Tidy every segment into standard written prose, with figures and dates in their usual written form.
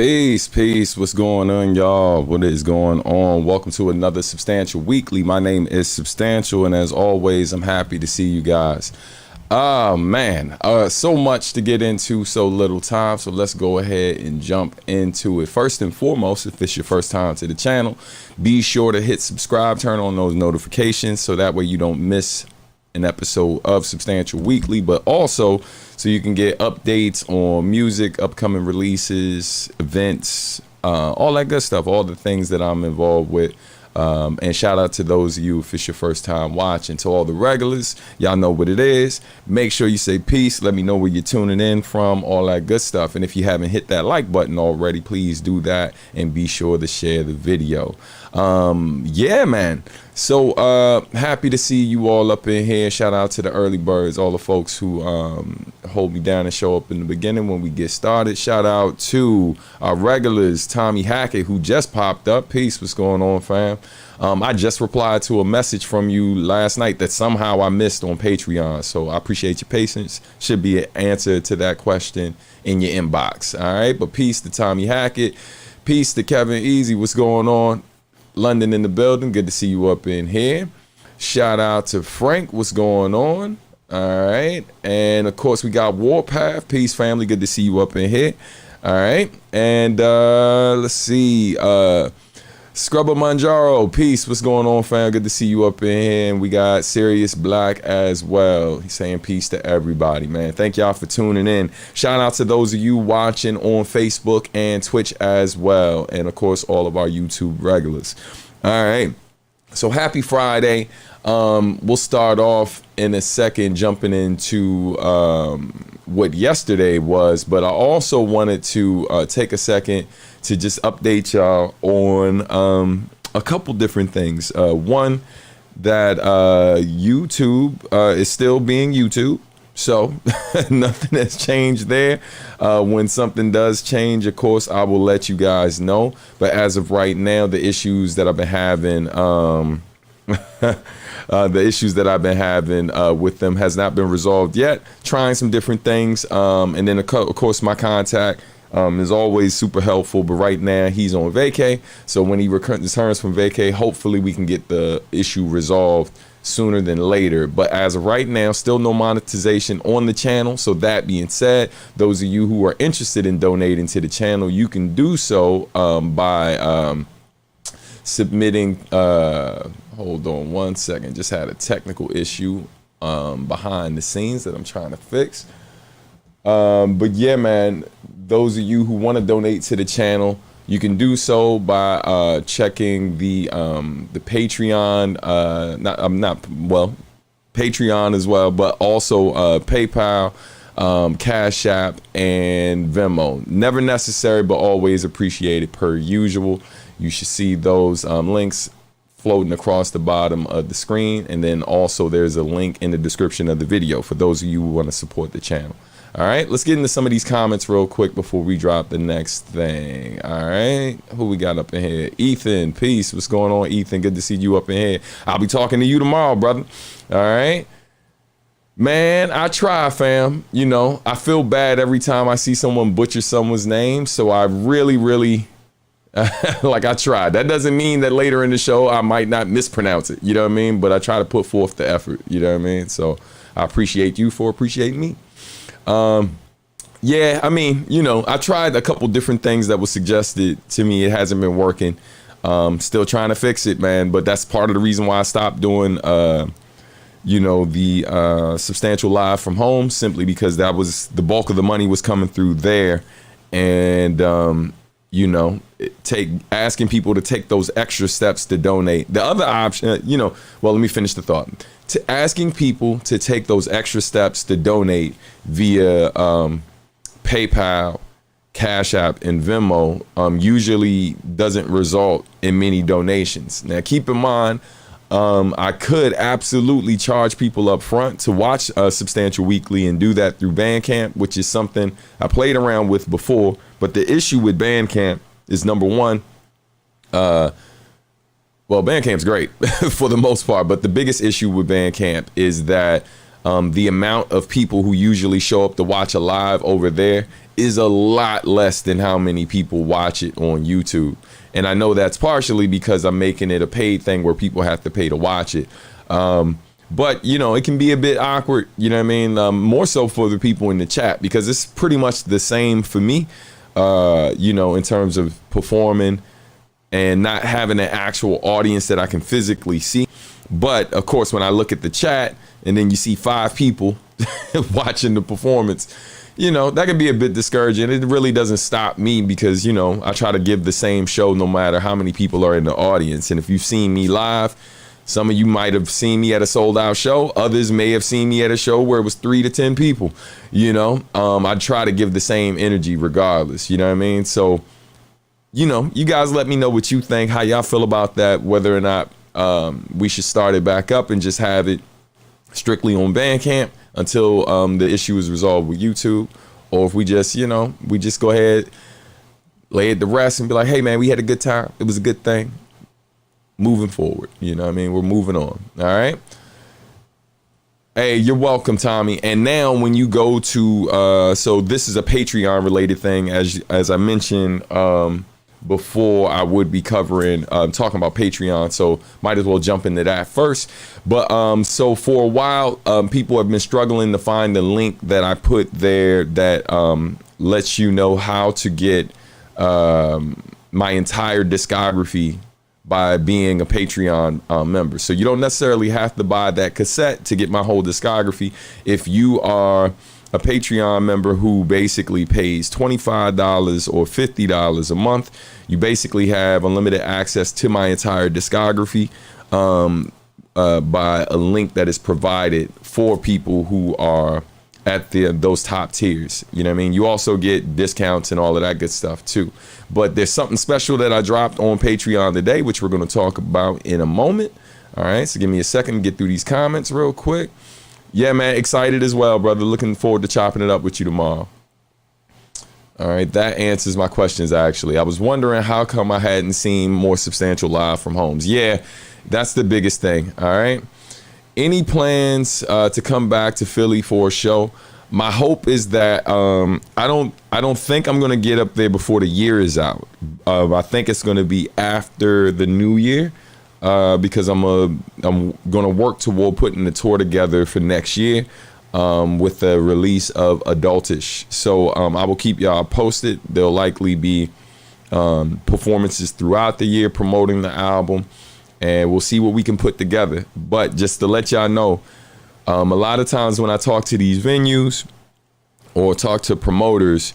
Peace, peace. What's going on, y'all? What is going on? Welcome to another Substantial Weekly. My name is Substantial, and as always, I'm happy to see you guys. Man, so much to get into, so little time, so let's go ahead and jump into it. First and foremost, if it's your first time to the channel, be sure to hit subscribe, turn on those notifications, so that way you don't miss an episode of Substantial Weekly, but also so you can get updates on music, upcoming releases, events, all that good stuff, all the things that I'm involved with. And shout out to those of you if it's your first time watching. To all the regulars, y'all know what it is. Make sure you say peace. Let me know where you're tuning in from, all that good stuff. And if you haven't hit that like button already, please do that and be sure to share the video. Yeah, man. So happy to see you all up in here. Shout out to the early birds, all the folks who hold me down and show up in the beginning when we get started. Shout out to our regulars, Tommy Hackett, who just popped up. Peace, what's going on, fam? I just replied to a message from you last night that somehow I missed on Patreon, so I appreciate your patience. Should be an answer to that question in your inbox. All right, but peace to Tommy Hackett. Peace to Kevin Easy, what's going on? London in the building, good to see you up in here. Shout out to Frank, what's going on? All right, and of course we got Warpath. Peace, family, good to see you up in here. All right, and let's see, Scrubber Manjaro, peace, what's going on, fam? Good to see you up in here. And we got Sirius Black as well. He's saying peace to everybody, man. Thank y'all for tuning in. Shout out to those of you watching on Facebook and Twitch as well, and of course all of our YouTube regulars. All right, so happy Friday. We'll start off in a second jumping into what yesterday was, but I also wanted to take a second to just update y'all on a couple different things. One, that YouTube is still being YouTube, so nothing has changed there. When something does change, of course, I will let you guys know. But as of right now, the issues that I've been having, with them has not been resolved yet. Trying some different things, and then of course my contact is always super helpful, but right now he's on vacay, so when he returns from vacay, hopefully we can get the issue resolved sooner than later. But as of right now, still no monetization on the channel. So that being said, those of you who are interested in donating to the channel, you can do so by submitting, hold on one second, just had a technical issue behind the scenes that I'm trying to fix. But yeah, man, those of you who want to donate to the channel, you can do so by checking the Patreon, Patreon as well, but also PayPal, Cash App, and Venmo. Never necessary, but always appreciated per usual. You should see those links floating across the bottom of the screen, and then also there's a link in the description of the video for those of you who want to support the channel. All right, let's get into some of these comments real quick before we drop the next thing. All right, who we got up in here? Ethan, peace. What's going on, Ethan? Good to see you up in here. I'll be talking to you tomorrow, brother. All right, man, I try, fam. You know, I feel bad every time I see someone butcher someone's name, so I really like, I try. That doesn't mean that later in the show I might not mispronounce it, you know what I mean? But I try to put forth the effort, you know what I mean? So I appreciate you for appreciating me. Yeah, I mean, you know, I tried a couple different things that was suggested to me. It hasn't been working. Still trying to fix it, man. But that's part of the reason why I stopped doing, you know, the Substantial Live from home, simply because that was the bulk of the money was coming through there. And, you know, asking people to take those extra steps to donate. The other option, you know, well, let me finish the thought. Asking people to take those extra steps to donate via PayPal, Cash App, and Venmo usually doesn't result in many donations. Now, keep in mind, I could absolutely charge people up front to watch Substantial Weekly and do that through Bandcamp, which is something I played around with before. But the issue with Bandcamp is, number one, well, Bandcamp's great for the most part, but the biggest issue with Bandcamp is that The amount of people who usually show up to watch a live over there is a lot less than how many people watch it on YouTube. And I know that's partially because I'm making it a paid thing where people have to pay to watch it. But, you know, it can be a bit awkward, you know what I mean? More so for the people in the chat, because it's pretty much the same for me, you know, in terms of performing and not having an actual audience that I can physically see. But, of course, when I look at the chat and then you see 5 people watching the performance, you know, that can be a bit discouraging. It really doesn't stop me because, you know, I try to give the same show no matter how many people are in the audience. And if you've seen me live, some of you might have seen me at a sold out show. Others may have seen me at a show where it was 3 to 10 people, you know. I try to give the same energy regardless, you know what I mean? So, you know, you guys let me know what you think, how y'all feel about that, whether or not we should start it back up and just have it strictly on Bandcamp until the issue is resolved with YouTube, or if we just, you know, we just go ahead, lay it to rest and be like, hey man, we had a good time. It was a good thing. Moving forward, you know what I mean? We're moving on. All right. Hey, you're welcome, Tommy. And now when you go to, so this is a Patreon related thing, as I mentioned before, I would be covering, talking about Patreon. So might as well jump into that first. But so for a while, people have been struggling to find the link that I put there that lets you know how to get my entire discography by being a Patreon member. So you don't necessarily have to buy that cassette to get my whole discography. If you are a Patreon member who basically pays $25 or $50 a month, you basically have unlimited access to my entire discography by a link that is provided for people who are at those top tiers. You know what I mean? You also get discounts and all of that good stuff too. But there's something special that I dropped on Patreon today, which we're going to talk about in a moment. All right, so give me a second to get through these comments real quick. Yeah, man, excited as well, brother. Looking forward to chopping it up with you tomorrow. All right, that answers my questions, actually. I was wondering how come I hadn't seen more substantial live from homes. Yeah, that's the biggest thing. All right. Any plans to come back to Philly for a show? My hope is that I don't think I'm gonna get up there before the year is out. I think it's gonna be after the new year because I'm gonna work toward putting the tour together for next year with the release of Adultish. So I will keep y'all posted. There'll likely be performances throughout the year promoting the album. And we'll see what we can put together. But just to let y'all know, a lot of times when I talk to these venues or talk to promoters,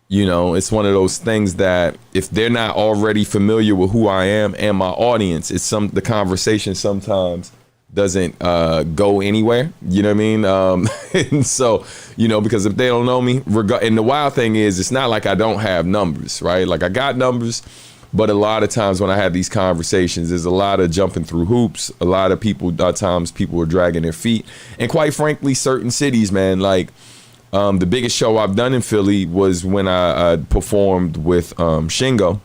you know, it's one of those things that if they're not already familiar with who I am and my audience, the conversation sometimes doesn't go anywhere. You know what I mean? And so, you know, because if they don't know me, and the wild thing is, it's not like I don't have numbers, right? Like I got numbers. But a lot of times when I have these conversations, there's a lot of jumping through hoops. A lot of people, at times people are dragging their feet. And quite frankly, certain cities, man, like the biggest show I've done in Philly was when I performed with Shingo.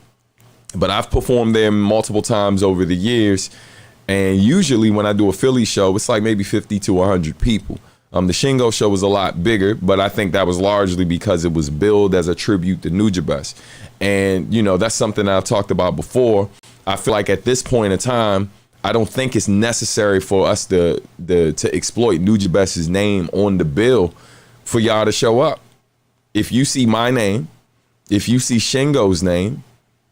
But I've performed there multiple times over the years. And usually when I do a Philly show, it's like maybe 50 to 100 people. The Shingo show was a lot bigger, but I think that was largely because it was billed as a tribute to Nujabes. And, you know, that's something I've talked about before. I feel like at this point in time, I don't think it's necessary for us to exploit Nujabes' name on the bill for y'all to show up. If you see my name, if you see Shingo's name,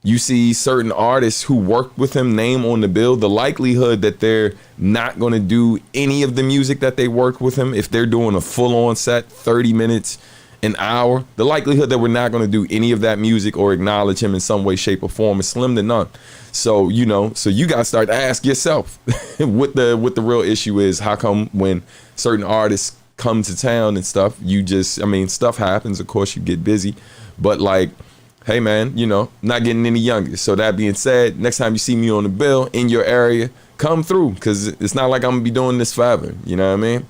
you see certain artists who worked with him name on the bill, the likelihood that they're not going to do any of the music that they worked with him, if they're doing a full-on set, 30 minutes, an hour, the likelihood that we're not going to do any of that music or acknowledge him in some way, shape, or form is slim to none. So, you know, so you got to start to ask yourself what the real issue is. How come when certain artists come to town and stuff, stuff happens. Of course, you get busy, but like, hey man, you know, not getting any younger. So that being said, next time you see me on the bill in your area, come through, because it's not like I'm gonna be doing this forever. You know what I mean?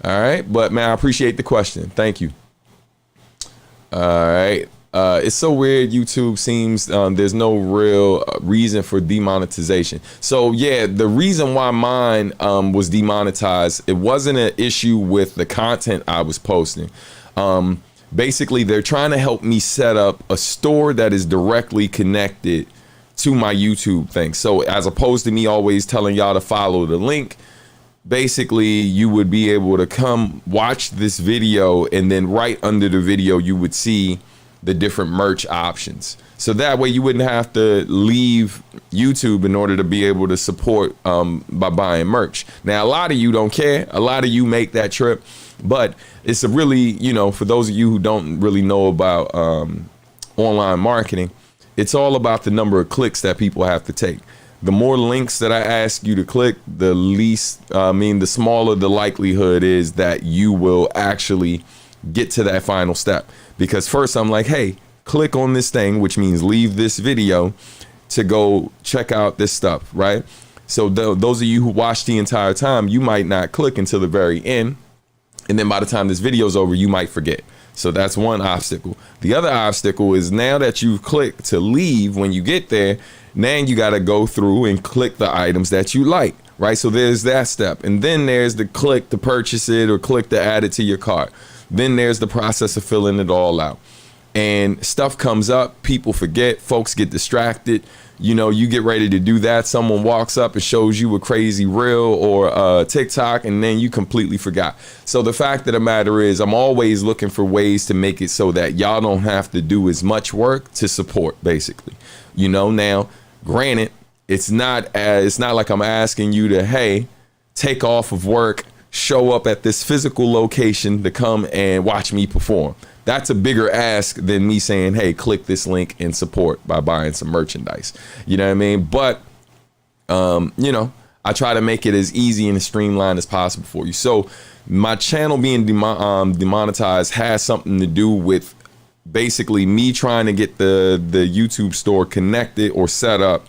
All right, but man, I appreciate the question. Thank you. All right. It's so weird. YouTube seems there's no real reason for demonetization. So yeah, the reason why mine was demonetized, it wasn't an issue with the content I was posting. Basically, they're trying to help me set up a store that is directly connected to my YouTube thing. So as opposed to me always telling y'all to follow the link, basically you would be able to come watch this video, and then right under the video you would see the different merch options. So that way you wouldn't have to leave YouTube in order to be able to support by buying merch. Now, a lot of you don't care. A lot of you make that trip, but it's a really, you know, for those of you who don't really know about online marketing, it's all about the number of clicks that people have to take. The more links that I ask you to click, the the smaller the likelihood is that you will actually get to that final step. Because first I'm like, hey, click on this thing, which means leave this video to go check out this stuff, right? So those of you who watch the entire time, you might not click until the very end. And then by the time this video's over, you might forget. So that's one obstacle. The other obstacle is now that you've clicked to leave, when you get there, now you got to go through and click the items that you like, right? So there's that step. And then there's the click to purchase it or click to add it to your cart. Then there's the process of filling it all out. And stuff comes up, people forget, folks get distracted. You know, you get ready to do that, someone walks up and shows you a crazy reel or TikTok, and then you completely forgot. So the fact of the matter is, I'm always looking for ways to make it so that y'all don't have to do as much work to support, basically. You know, now, granted, it's not like I'm asking you to, hey, take off of work, show up at this physical location to come and watch me perform. That's a bigger ask than me saying, hey, click this link and support by buying some merchandise. You know what I mean? But, you know, I try to make it as easy and as streamlined as possible for you. So my channel being demonetized has something to do with basically me trying to get the YouTube store connected or set up.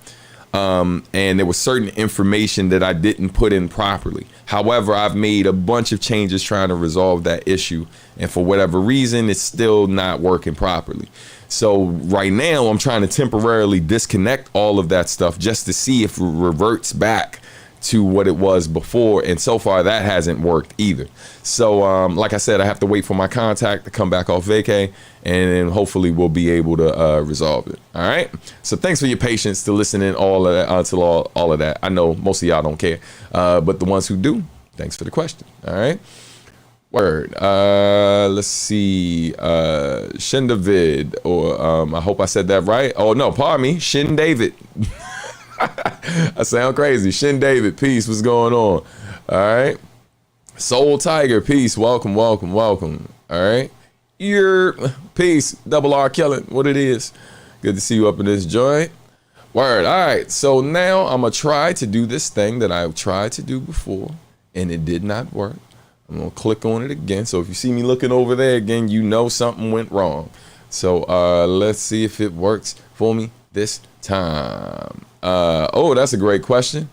And there was certain information that I didn't put in properly. However, I've made a bunch of changes trying to resolve that issue. And for whatever reason, it's still not working properly. So right now I'm trying to temporarily disconnect all of that stuff just to see if it reverts back to what it was before. And so far that hasn't worked either. So like I said, I have to wait for my contact to come back off vacay, and then hopefully we'll be able to resolve it. All right. So thanks for your patience to listening all of that until all of that. I know most of y'all don't care, but the ones who do, thanks for the question. All right. Word. Let's see. Shin David, or I hope I said that right. Oh no, pardon me. Shin David. I sound crazy. Shin David, peace. What's going on? All right. Soul Tiger, peace. Welcome, welcome, welcome. All right. Peace. Double R killing. What it is. Good to see you up in this joint. Word. All right. So now I'm going to try to do this thing that I've tried to do before, and it did not work. I'm going to click on it again. So if you see me looking over there again, you know something went wrong. So let's see if it works for me this time. Oh, that's a great question.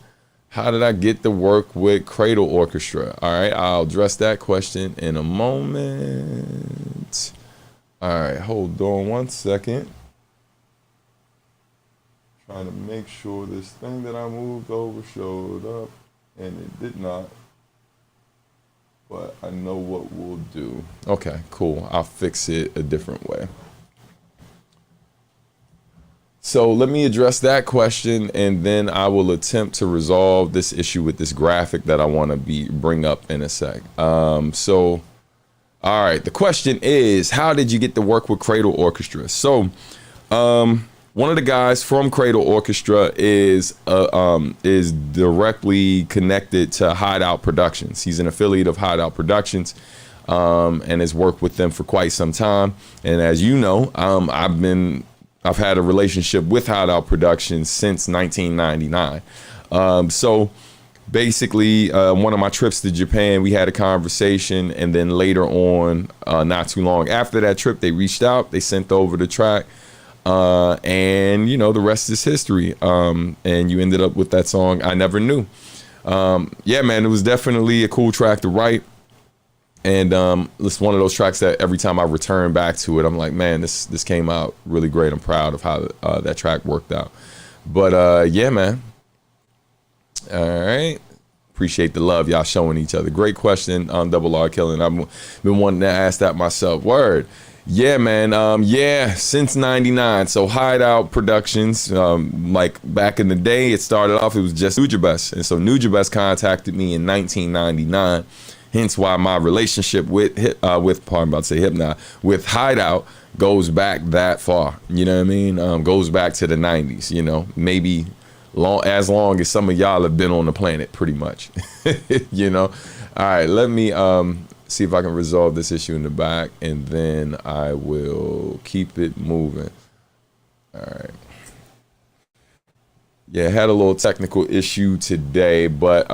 How did I get to work with Cradle Orchestra? All right, I'll address that question in a moment. All right, hold on one second. Trying to make sure this thing that I moved over showed up, and it did not. But I know what we'll do. Okay, cool. I'll fix it a different way. So let me address that question, and then I will attempt to resolve this issue with this graphic that I want to bring up in a sec. So, all right, the question is, how did you get to work with Cradle Orchestra? So, one of the guys from Cradle Orchestra is directly connected to Hideout Productions. He's an affiliate of Hideout Productions, and has worked with them for quite some time. And as you know, I've had a relationship with Hideout Productions since 1999. So basically, one of my trips to Japan, we had a conversation, and then later on, not too long after that trip, they reached out, they sent over the track, and you know, the rest is history. And you ended up with that song, I Never Knew. Yeah, man, it was definitely a cool track to write. And it's one of those tracks that every time I return back to it, I'm like, man, this came out really great. I'm proud of how that track worked out. But yeah, man. All right. Appreciate the love y'all showing each other. Great question on Double R Killing. I've been wanting to ask that myself. Word. Yeah, man. Yeah, since 99. So Hideout Productions, like back in the day, it started off, it was just Nujabes. And so Nujabes contacted me in 1999. Hence why my relationship with Hideout goes back that far. You know what I mean? Goes back to the 90s, you know, maybe as long as some of y'all have been on the planet, pretty much. You know? All right, let me see if I can resolve this issue in the back, and then I will keep it moving. All right. Yeah, had a little technical issue today, but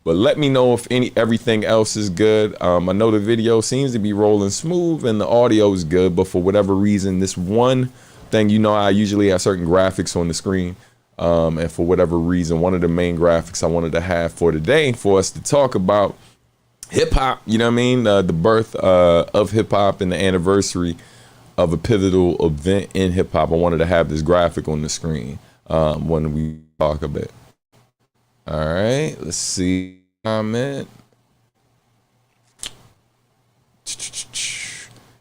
let me know if everything else is good. I know the video seems to be rolling smooth and the audio is good, but for whatever reason, this one thing, you know, I usually have certain graphics on the screen. And for whatever reason, one of the main graphics I wanted to have for today for us to talk about hip hop, you know what I mean? The birth of hip hop and the anniversary of a pivotal event in hip hop. I wanted to have this graphic on the screen when we talk a bit. All right, let's see. Comment.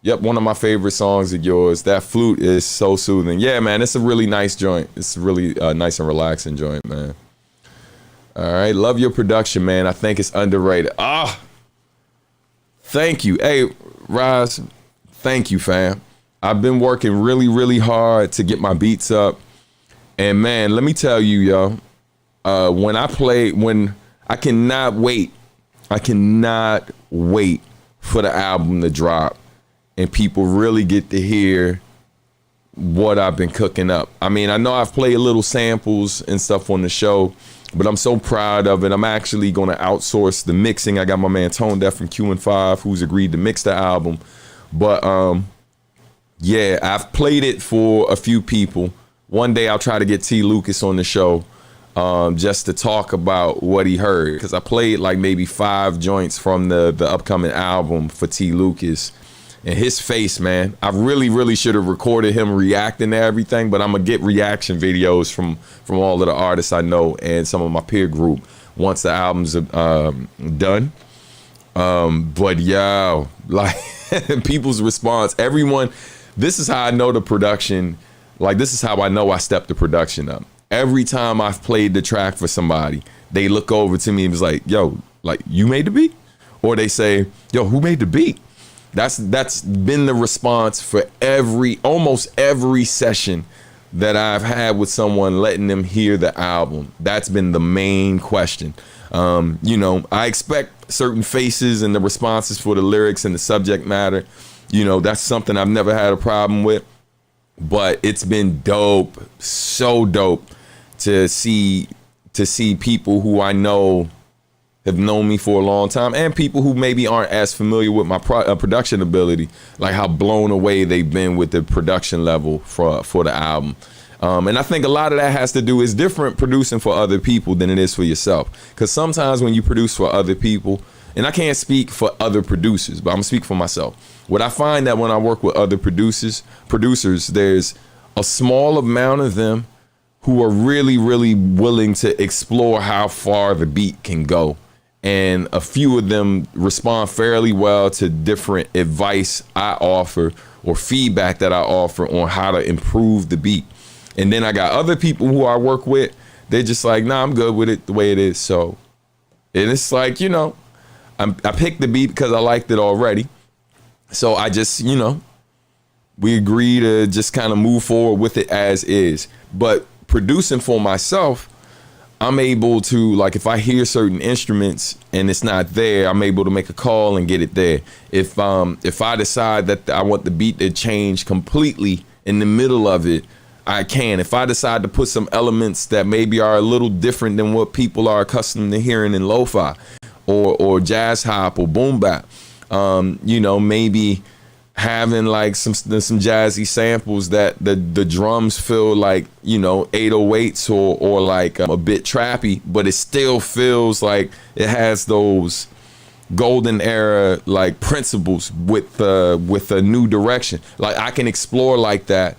Yep, one of my favorite songs of yours. That flute is so soothing. Yeah, man, it's a really nice joint. It's really nice and relaxing joint, man. All right, love your production, man. I think it's underrated. Thank you. Hey, Roz, thank you, fam. I've been working really, really hard to get my beats up. And man, let me tell you, yo, when I cannot wait for the album to drop and people really get to hear what I've been cooking up. I mean, I know I've played little samples and stuff on the show, but I'm so proud of it. I'm actually going to outsource the mixing. I got my man Tone Deaf from Q&5 who's agreed to mix the album. But yeah, I've played it for a few people. One day I'll try to get T. Lucas on the show just to talk about what he heard, because I played like maybe 5 joints from the upcoming album for T. Lucas. And his face, man, I really should have recorded him reacting to everything, but I'm gonna get reaction videos from all of the artists I know and some of my peer group once the album's done. But yo, like people's response, everyone, this is how I know the production, like this is how I know I stepped the production up. Every time I've played the track for somebody, they look over to me and was like, yo, like you made the beat? Or they say, yo, who made the beat? That's been the response for almost every session that I've had with someone, letting them hear the album. That's been the main question. You know, I expect certain faces and the responses for the lyrics and the subject matter. You know, that's something I've never had a problem with. But it's been dope, so dope to see people who I know have known me for a long time, and people who maybe aren't as familiar with my production ability, like how blown away they've been with the production level for the album. And I think a lot of that has to do, is different producing for other people than it is for yourself. Because sometimes when you produce for other people, and I can't speak for other producers, but I'm gonna speak for myself. What I find that when I work with other producers, there's a small amount of them who are really willing to explore how far the beat can go. And a few of them respond fairly well to different advice I offer or feedback that I offer on how to improve the beat. And then I got other people who I work with, they're just like, nah, I'm good with it the way it is. So, and it's like, you know, I picked the beat because I liked it already. So I just, you know, we agree to just kind of move forward with it as is. But producing for myself, I'm able to, like, if I hear certain instruments and it's not there, I'm able to make a call and get it there. If I decide that I want the beat to change completely in the middle of it, I can. If I decide to put some elements that maybe are a little different than what people are accustomed to hearing in lo-fi or jazz hop or boom bap, you know, maybe having like some jazzy samples that the drums feel like, you know, 808s or like a bit trappy, but it still feels like it has those golden era like principles with a new direction. Like I can explore like that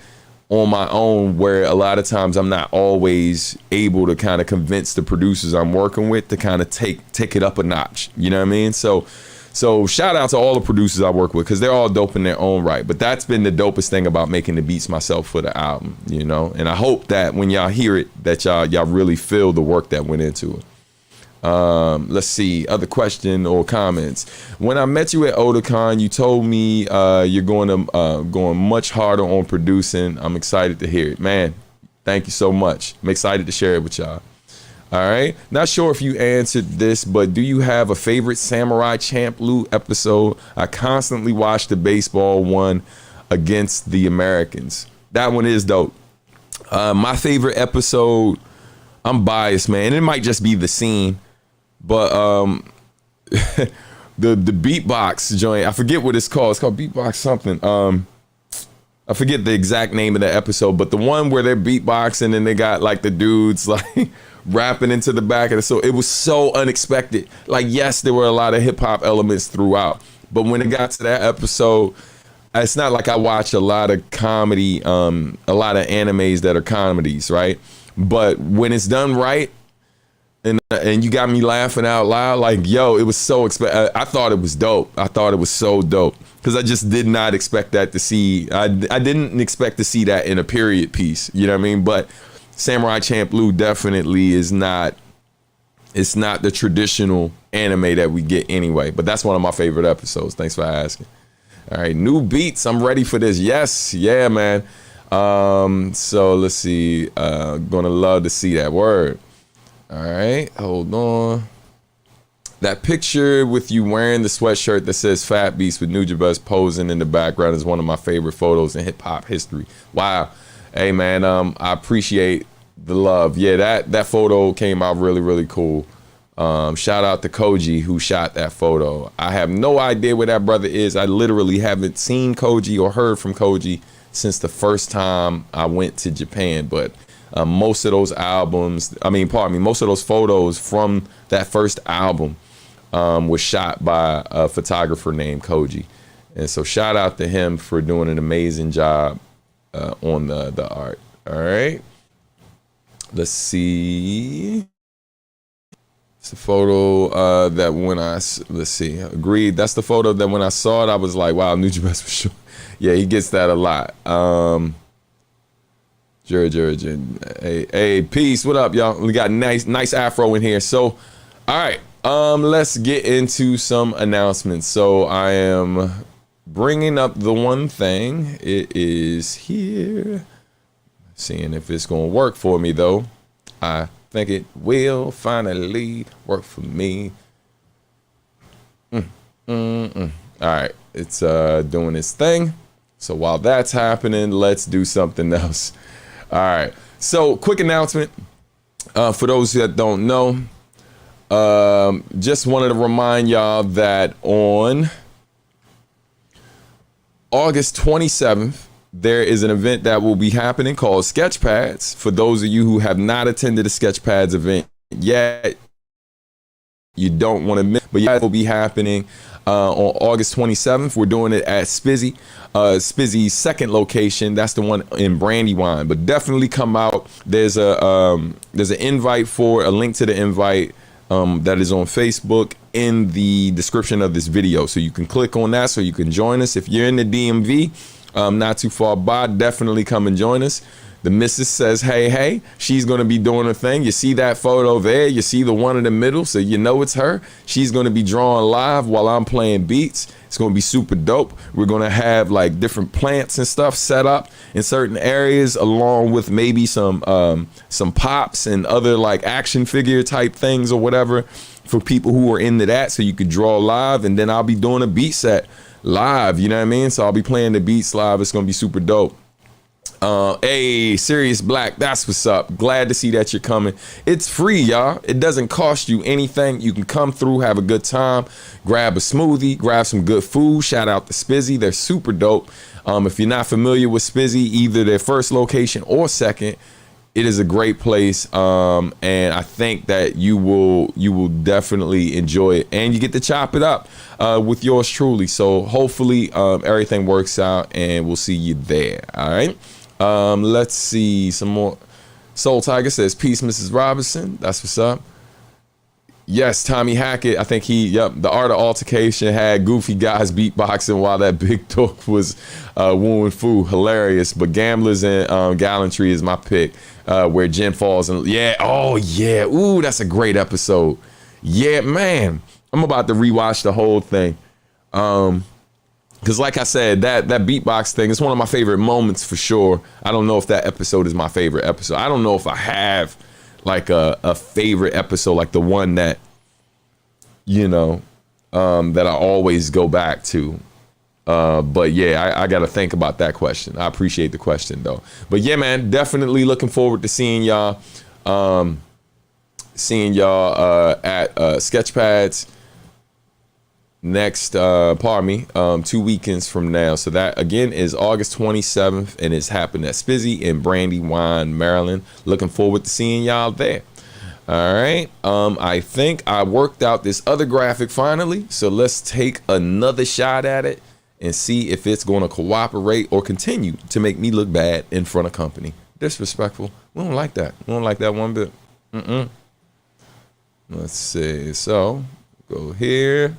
on my own, where a lot of times I'm not always able to kind of convince the producers I'm working with to kind of take it up a notch. You know what I mean? So shout out to all the producers I work with, because they're all dope in their own right. But that's been the dopest thing about making the beats myself for the album, you know? And I hope that when y'all hear it, that y'all really feel the work that went into it. Let's see, other question or comments. When I met you at Otakon, you told me you're going much harder on producing. I'm excited to hear it. Man, thank you so much. I'm excited to share it with y'all. All right. Not sure if you answered this, but do you have a favorite Samurai Champloo episode? I constantly watch the baseball one against the Americans. That one is dope. My favorite episode, I'm biased, man. It might just be the scene. But the beatbox joint, I forget what it's called. It's called beatbox something. I forget the exact name of the episode, but the one where they're beatboxing and they got like the dudes like rapping into the back of it. So it was so unexpected. Like, yes, there were a lot of hip hop elements throughout, but when it got to that episode, it's not like I watch a lot of comedy, a lot of animes that are comedies, right? But when it's done right, and you got me laughing out loud, like, yo, it was so I thought it was dope. I thought it was so dope, because I just did not expect that to see. I didn't expect to see that in a period piece. You know what I mean? But Samurai Champloo definitely is not. It's not the traditional anime that we get anyway. But that's one of my favorite episodes. Thanks for asking. All right, new beats. I'm ready for this. Yes, yeah, man. So let's see. Gonna love to see that word. All right, hold on. That picture with you wearing the sweatshirt that says Fat Beast with Nujabes posing in the background is one of my favorite photos in hip hop history. Wow. Hey man, I appreciate the love. Yeah, that photo came out really, really cool. Shout out to Koji who shot that photo. I have no idea where that brother is. I literally haven't seen Koji or heard from Koji since the first time I went to Japan, but most of those most of those photos from that first album was shot by a photographer named Koji. And so shout out to him for doing an amazing job on the art. All right. Let's see. It's the photo that when let's see. Agreed. That's the photo that when I saw it, I was like, wow, Nujabes for sure. Yeah, he gets that a lot. Hey, peace. What up, y'all? We got nice afro in here. So, all right, let's get into some announcements. So I am bringing up the one thing. It is here. Seeing if it's gonna work for me though. I think it will finally work for me. All right, it's doing its thing. So while that's happening, let's do something else. All right, so quick announcement for those that don't know. Just wanted to remind y'all that on August 27th, there is an event that will be happening called SketchPads. For those of you who have not attended a SketchPads event yet, you don't want to miss, but yeah, it will be happening on August 27th. We're doing it at Spizzy, Spizzy's second location. That's the one in Brandywine. But definitely come out. There's an invite for a link to the invite that is on Facebook in the description of this video. So you can click on that so you can join us. If you're in the DMV, not too far by, definitely come and join us. The missus says, hey, she's going to be doing her thing. You see that photo there? You see the one in the middle? So you know it's her. She's going to be drawing live while I'm playing beats. It's going to be super dope. We're going to have like different plants and stuff set up in certain areas, along with maybe some pops and other like action figure type things or whatever for people who are into that. So you could draw live, and then I'll be doing a beat set live. You know what I mean? So I'll be playing the beats live. It's going to be super dope. Hey, Serious Black, that's what's up. Glad to see that you're coming. It's free, y'all. It doesn't cost you anything. You can come through, have a good time, grab a smoothie, grab some good food. Shout out to Spizzy. They're super dope. If you're not familiar with Spizzy, either their first location or second, it is a great place, and I think that you will definitely enjoy it, and you get to chop it up with yours truly. So hopefully everything works out, and we'll see you there. All right. Let's see some more. Soul Tiger says, "Peace, Mrs. Robinson." That's what's up. Yes, Tommy Hackett. I think the Art of Altercation had goofy guys beatboxing while that big dog was wooing Fu. Hilarious. But Gamblers and Gallantry is my pick, where Jen falls. And ooh, that's a great episode. Yeah, man. I'm about to rewatch the whole thing. Because like I said, that beatbox thing is one of my favorite moments for sure. I don't know if that episode is my favorite episode. I don't know if I have like a favorite episode, like the one that, that I always go back to. But yeah, I got to think about that question. I appreciate the question though. But yeah, man, definitely looking forward to seeing y'all at SketchPads next, 2 weekends from now. So that again is August 27th, and it's happening at Spizzy in Brandywine, Maryland. Looking forward to seeing y'all there. All right. I think I worked out this other graphic finally. So let's take another shot at it and see if it's going to cooperate or continue to make me look bad in front of company. Disrespectful. We don't like that. We don't like that one bit. Let's see. So go here.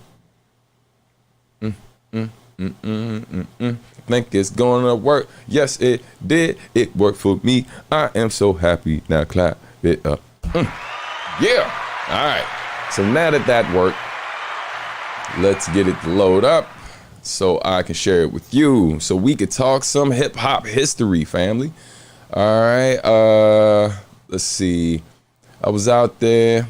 Think it's gonna work. Yes, it did. It worked for me. I am so happy. Now clap it up. Yeah. All right. So now that worked, let's get it to load up so I can share it with you, so we could talk some hip hop history, family. All right. Let's see. I was out there.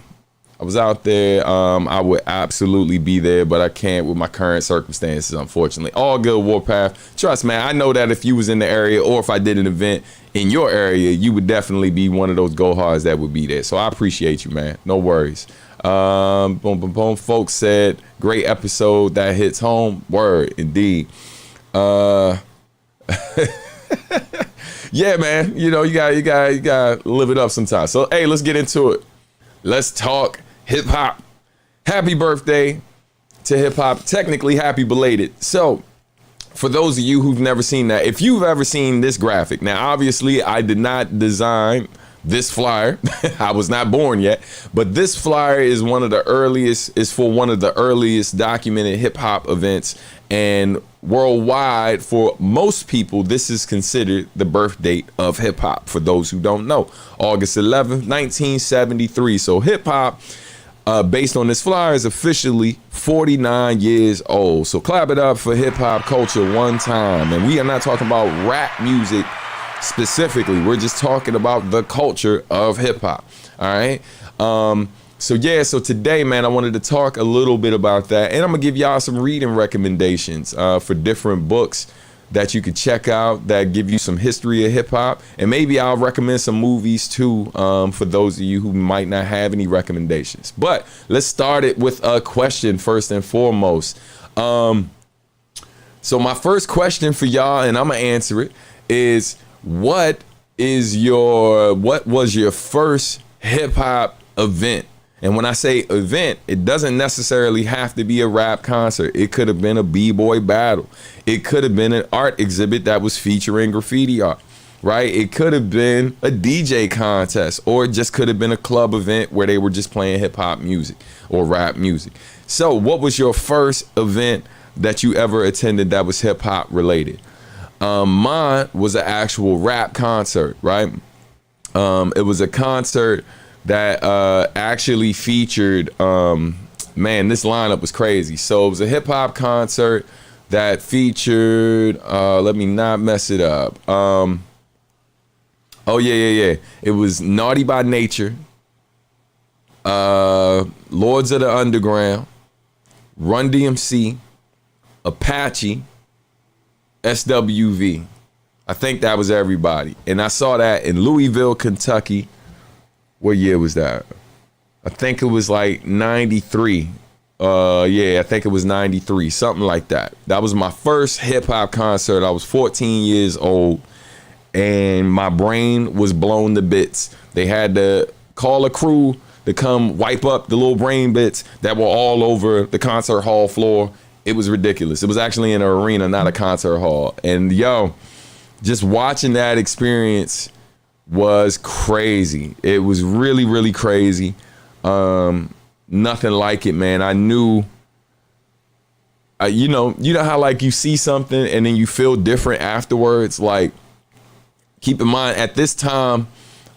I would absolutely be there, but I can't with my current circumstances, unfortunately. All good, Warpath. Trust, man, I know that if you was in the area, or if I did an event in your area, you would definitely be one of those go-hards that would be there. So I appreciate you, man. No worries. Boom, boom, boom. Folks said, great episode that hits home. Word, indeed. Yeah, man. You gotta live it up sometimes. So, hey, let's get into it. Let's talk hip hop. Happy birthday to hip hop. Technically, happy belated. So, for those of you who've never seen that, if you've ever seen this graphic, now obviously I did not design this flyer. I was not born yet, but this flyer is for one of the earliest documented hip hop events, and worldwide, for most people, this is considered the birth date of hip hop. For those who don't know, August 11th, 1973. So hip hop, based on this flyer, is officially 49 years old. So clap it up for hip hop culture one time. And we are not talking about rap music specifically. We're just talking about the culture of hip hop. All right. So today, man, I wanted to talk a little bit about that, and I'm gonna give y'all some reading recommendations for different books that you could check out that give you some history of hip hop, and maybe I'll recommend some movies too, for those of you who might not have any recommendations. But let's start it with a question first and foremost. So my first question for y'all, and I'm gonna answer it, is what was your first hip hop event? And when I say event, it doesn't necessarily have to be a rap concert. It could have been a b-boy battle. It could have been an art exhibit that was featuring graffiti art, right? It could have been a DJ contest, or it just could have been a club event where they were just playing hip hop music or rap music. So what was your first event that you ever attended that was hip hop related? Mine was an actual rap concert, right? It was a concert that actually featured, this lineup was crazy. So it was a hip hop concert that featured, let me not mess it up. It was Naughty by Nature, Lords of the Underground, Run DMC, Apache, SWV. I think that was everybody. And I saw that in Louisville, Kentucky. What year was that? I think it was like 93. I think it was 93, something like that. That was my first hip hop concert. I was 14 years old. and my brain was blown to bits. They had to call a crew to come wipe up the little brain bits that were all over the concert hall floor. It was ridiculous. It was actually in an arena, not a concert hall. And yo, just watching that experience was crazy. It was really, really crazy. Nothing like it, man. I knew, you know how like you see something and then you feel different afterwards. Like, keep in mind at this time,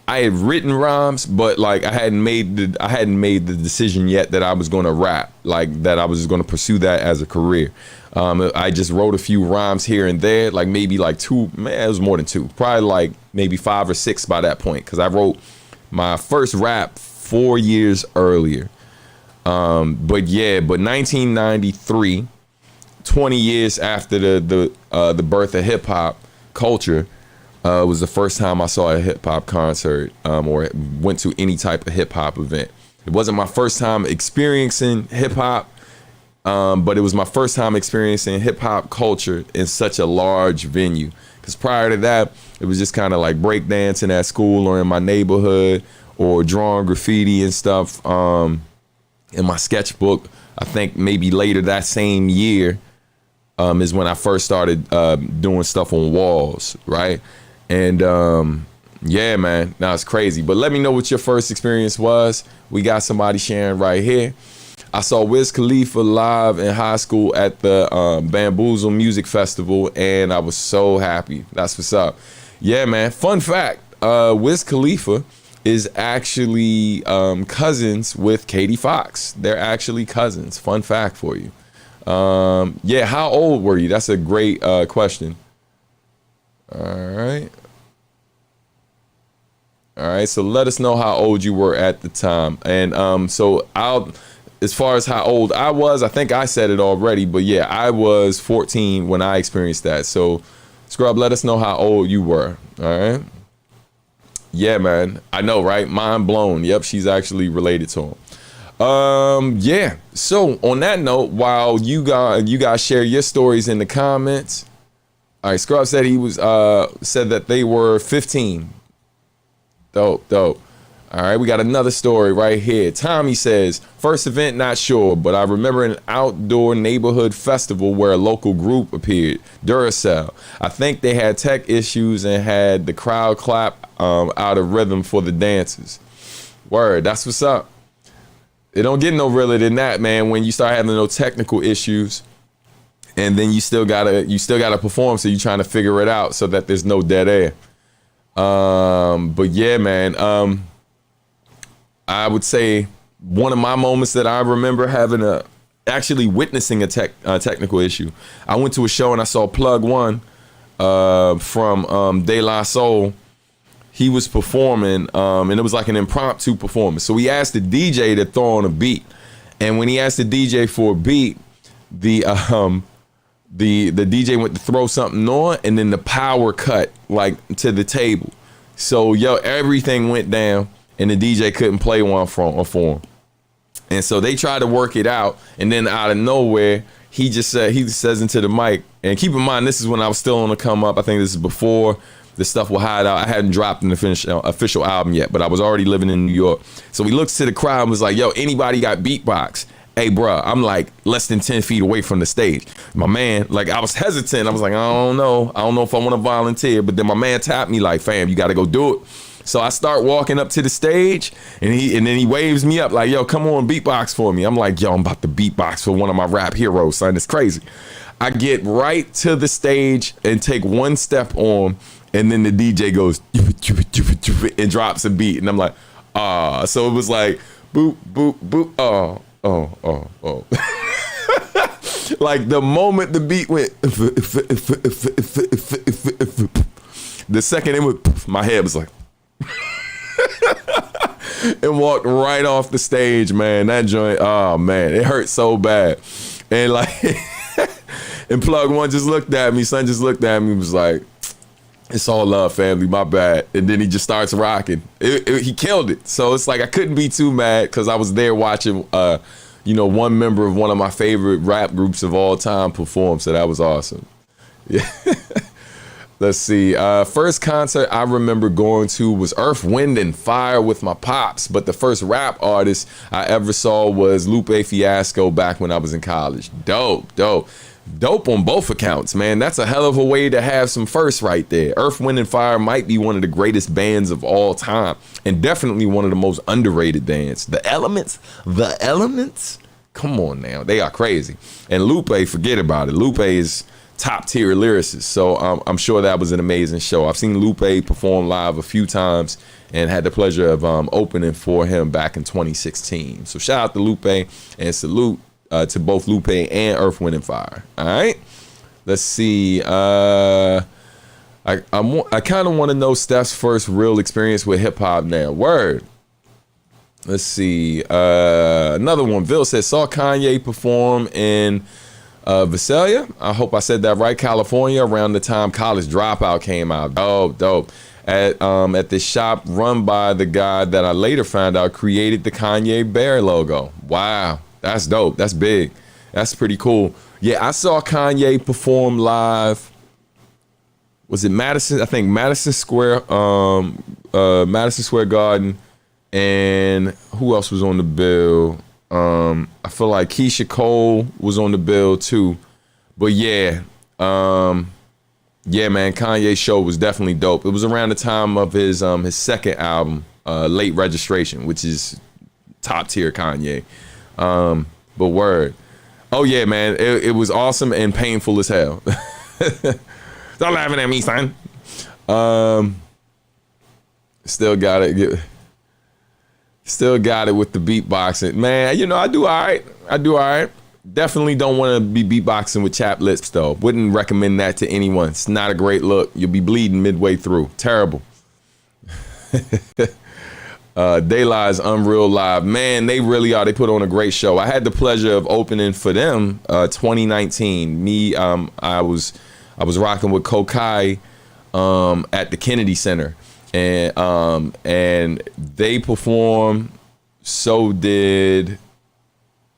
I had written rhymes, but like I hadn't made the decision yet that I was going to rap, like that I was going to pursue that as a career. I just wrote a few rhymes here and there, like maybe like two, man, it was more than two, probably like maybe 5 or 6 by that point. Cause I wrote my first rap 4 years earlier. But 1993, 20 years after the birth of hip hop culture, was the first time I saw a hip hop concert, or went to any type of hip hop event. It wasn't my first time experiencing hip hop, but it was my first time experiencing hip hop culture in such a large venue. Because prior to that, it was just kind of like breakdancing at school or in my neighborhood, or drawing graffiti and stuff in my sketchbook. I think maybe later that same year is when I first started doing stuff on walls, right? And yeah, man, now it's crazy. But let me know what your first experience was. We got somebody sharing right here. I saw Wiz Khalifa live in high school at the Bamboozle Music Festival, and I was so happy. That's what's up. Yeah, man. Fun fact, Wiz Khalifa is actually cousins with Katie Fox. They're actually cousins. Fun fact for you. Yeah, how old were you? That's a great question. All right, so let us know how old you were at the time. And so as far as how old I was, I think I said it already, but yeah, I was 14 when I experienced that. So Scrub, let us know how old you were. All right. Yeah, man. I know, right? Mind blown. Yep, she's actually related to him. Yeah. So on that note, while you guys share your stories in the comments. All right, Scrub said he was said that they were 15. Dope. All right, we got another story right here. Tommy says, first event, not sure, but I remember an outdoor neighborhood festival where a local group appeared, Duracell. I think they had tech issues and had the crowd clap out of rhythm for the dancers. Word, that's what's up. It don't get no realer than that, man, when you start having no technical issues and then you still gotta perform, so you're trying to figure it out so that there's no dead air. But yeah, man, I would say one of my moments that I remember having actually witnessing a technical issue. I went to a show and I saw Plug One from De La Soul. He was performing, and it was like an impromptu performance. So he asked the DJ to throw on a beat, and when he asked the DJ for a beat, the DJ went to throw something on, and then the power cut like to the table. So everything went down, and the DJ couldn't play one for him. And so they tried to work it out, and then out of nowhere, he says into the mic, and keep in mind, this is when I was still on the come up. I think this is before the stuff will hide out. I hadn't dropped an official album yet, but I was already living in New York. So he looks to the crowd and was like, yo, anybody got beatbox? Hey, bruh, I'm like less than 10 feet away from the stage. My man, like, I was hesitant. I was like, I don't know if I want to volunteer. But then my man tapped me like, fam, you got to go do it. So I start walking up to the stage, and then he waves me up like, yo, come on, beatbox for me. I'm like, yo, I'm about to beatbox for one of my rap heroes, son. It's crazy. I get right to the stage and take one step on, and then the DJ goes and drops a beat, and I'm like, ah. So it was like, boop, boop, boop, oh. Like the moment the beat went, the second it went, my head was like, and walked right off the stage, man. That joint, oh man, it hurt so bad. And like, and Plug One just looked at me, son just looked at me, was like, it's all love, family, my bad. And then he just starts rocking. He killed it. So it's like I couldn't be too mad because I was there watching, one member of one of my favorite rap groups of all time perform. So that was awesome. Yeah. Let's see. First concert I remember going to was Earth, Wind, and Fire with my pops. But the first rap artist I ever saw was Lupe Fiasco back when I was in college. Dope, dope. Dope on both accounts, man. That's a hell of a way to have some firsts right there. Earth, Wind, and Fire might be one of the greatest bands of all time. And definitely one of the most underrated bands. The Elements? Come on now. They are crazy. And Lupe, forget about it. Lupe is top tier lyricist, so I'm sure that was an amazing show. I've seen Lupe perform live a few times and had the pleasure of opening for him back in 2016. So shout out to Lupe and salute to both Lupe and Earth, Wind, and Fire. All right, let's see. I kind of want to know Steph's first real experience with hip hop now. Word. Let's see. Another one. Vil says saw Kanye perform in Visalia, I hope I said that right, California, around the time College Dropout came out. Dope. At this shop run by the guy that I later found out created the Kanye Bear logo. Wow, that's dope. That's big. That's pretty cool. Yeah, I saw Kanye perform live. Was it Madison? I think Madison Square Garden. And who else was on the bill? I feel like Keisha Cole was on the bill too, but yeah, man, Kanye's show was definitely dope. It was around the time of his second album, Late Registration, which is top tier Kanye. But word, oh yeah, man, it was awesome and painful as hell. Stop laughing at me, son. Still got it. Still got it with the beatboxing. Man, you know, I do all right. Definitely don't want to be beatboxing with chapped lips, though. Wouldn't recommend that to anyone. It's not a great look. You'll be bleeding midway through. Terrible. Daylight's Unreal Live. Man, they really are. They put on a great show. I had the pleasure of opening for them 2019. I was rocking with Kokai at the Kennedy Center. And they performed, so did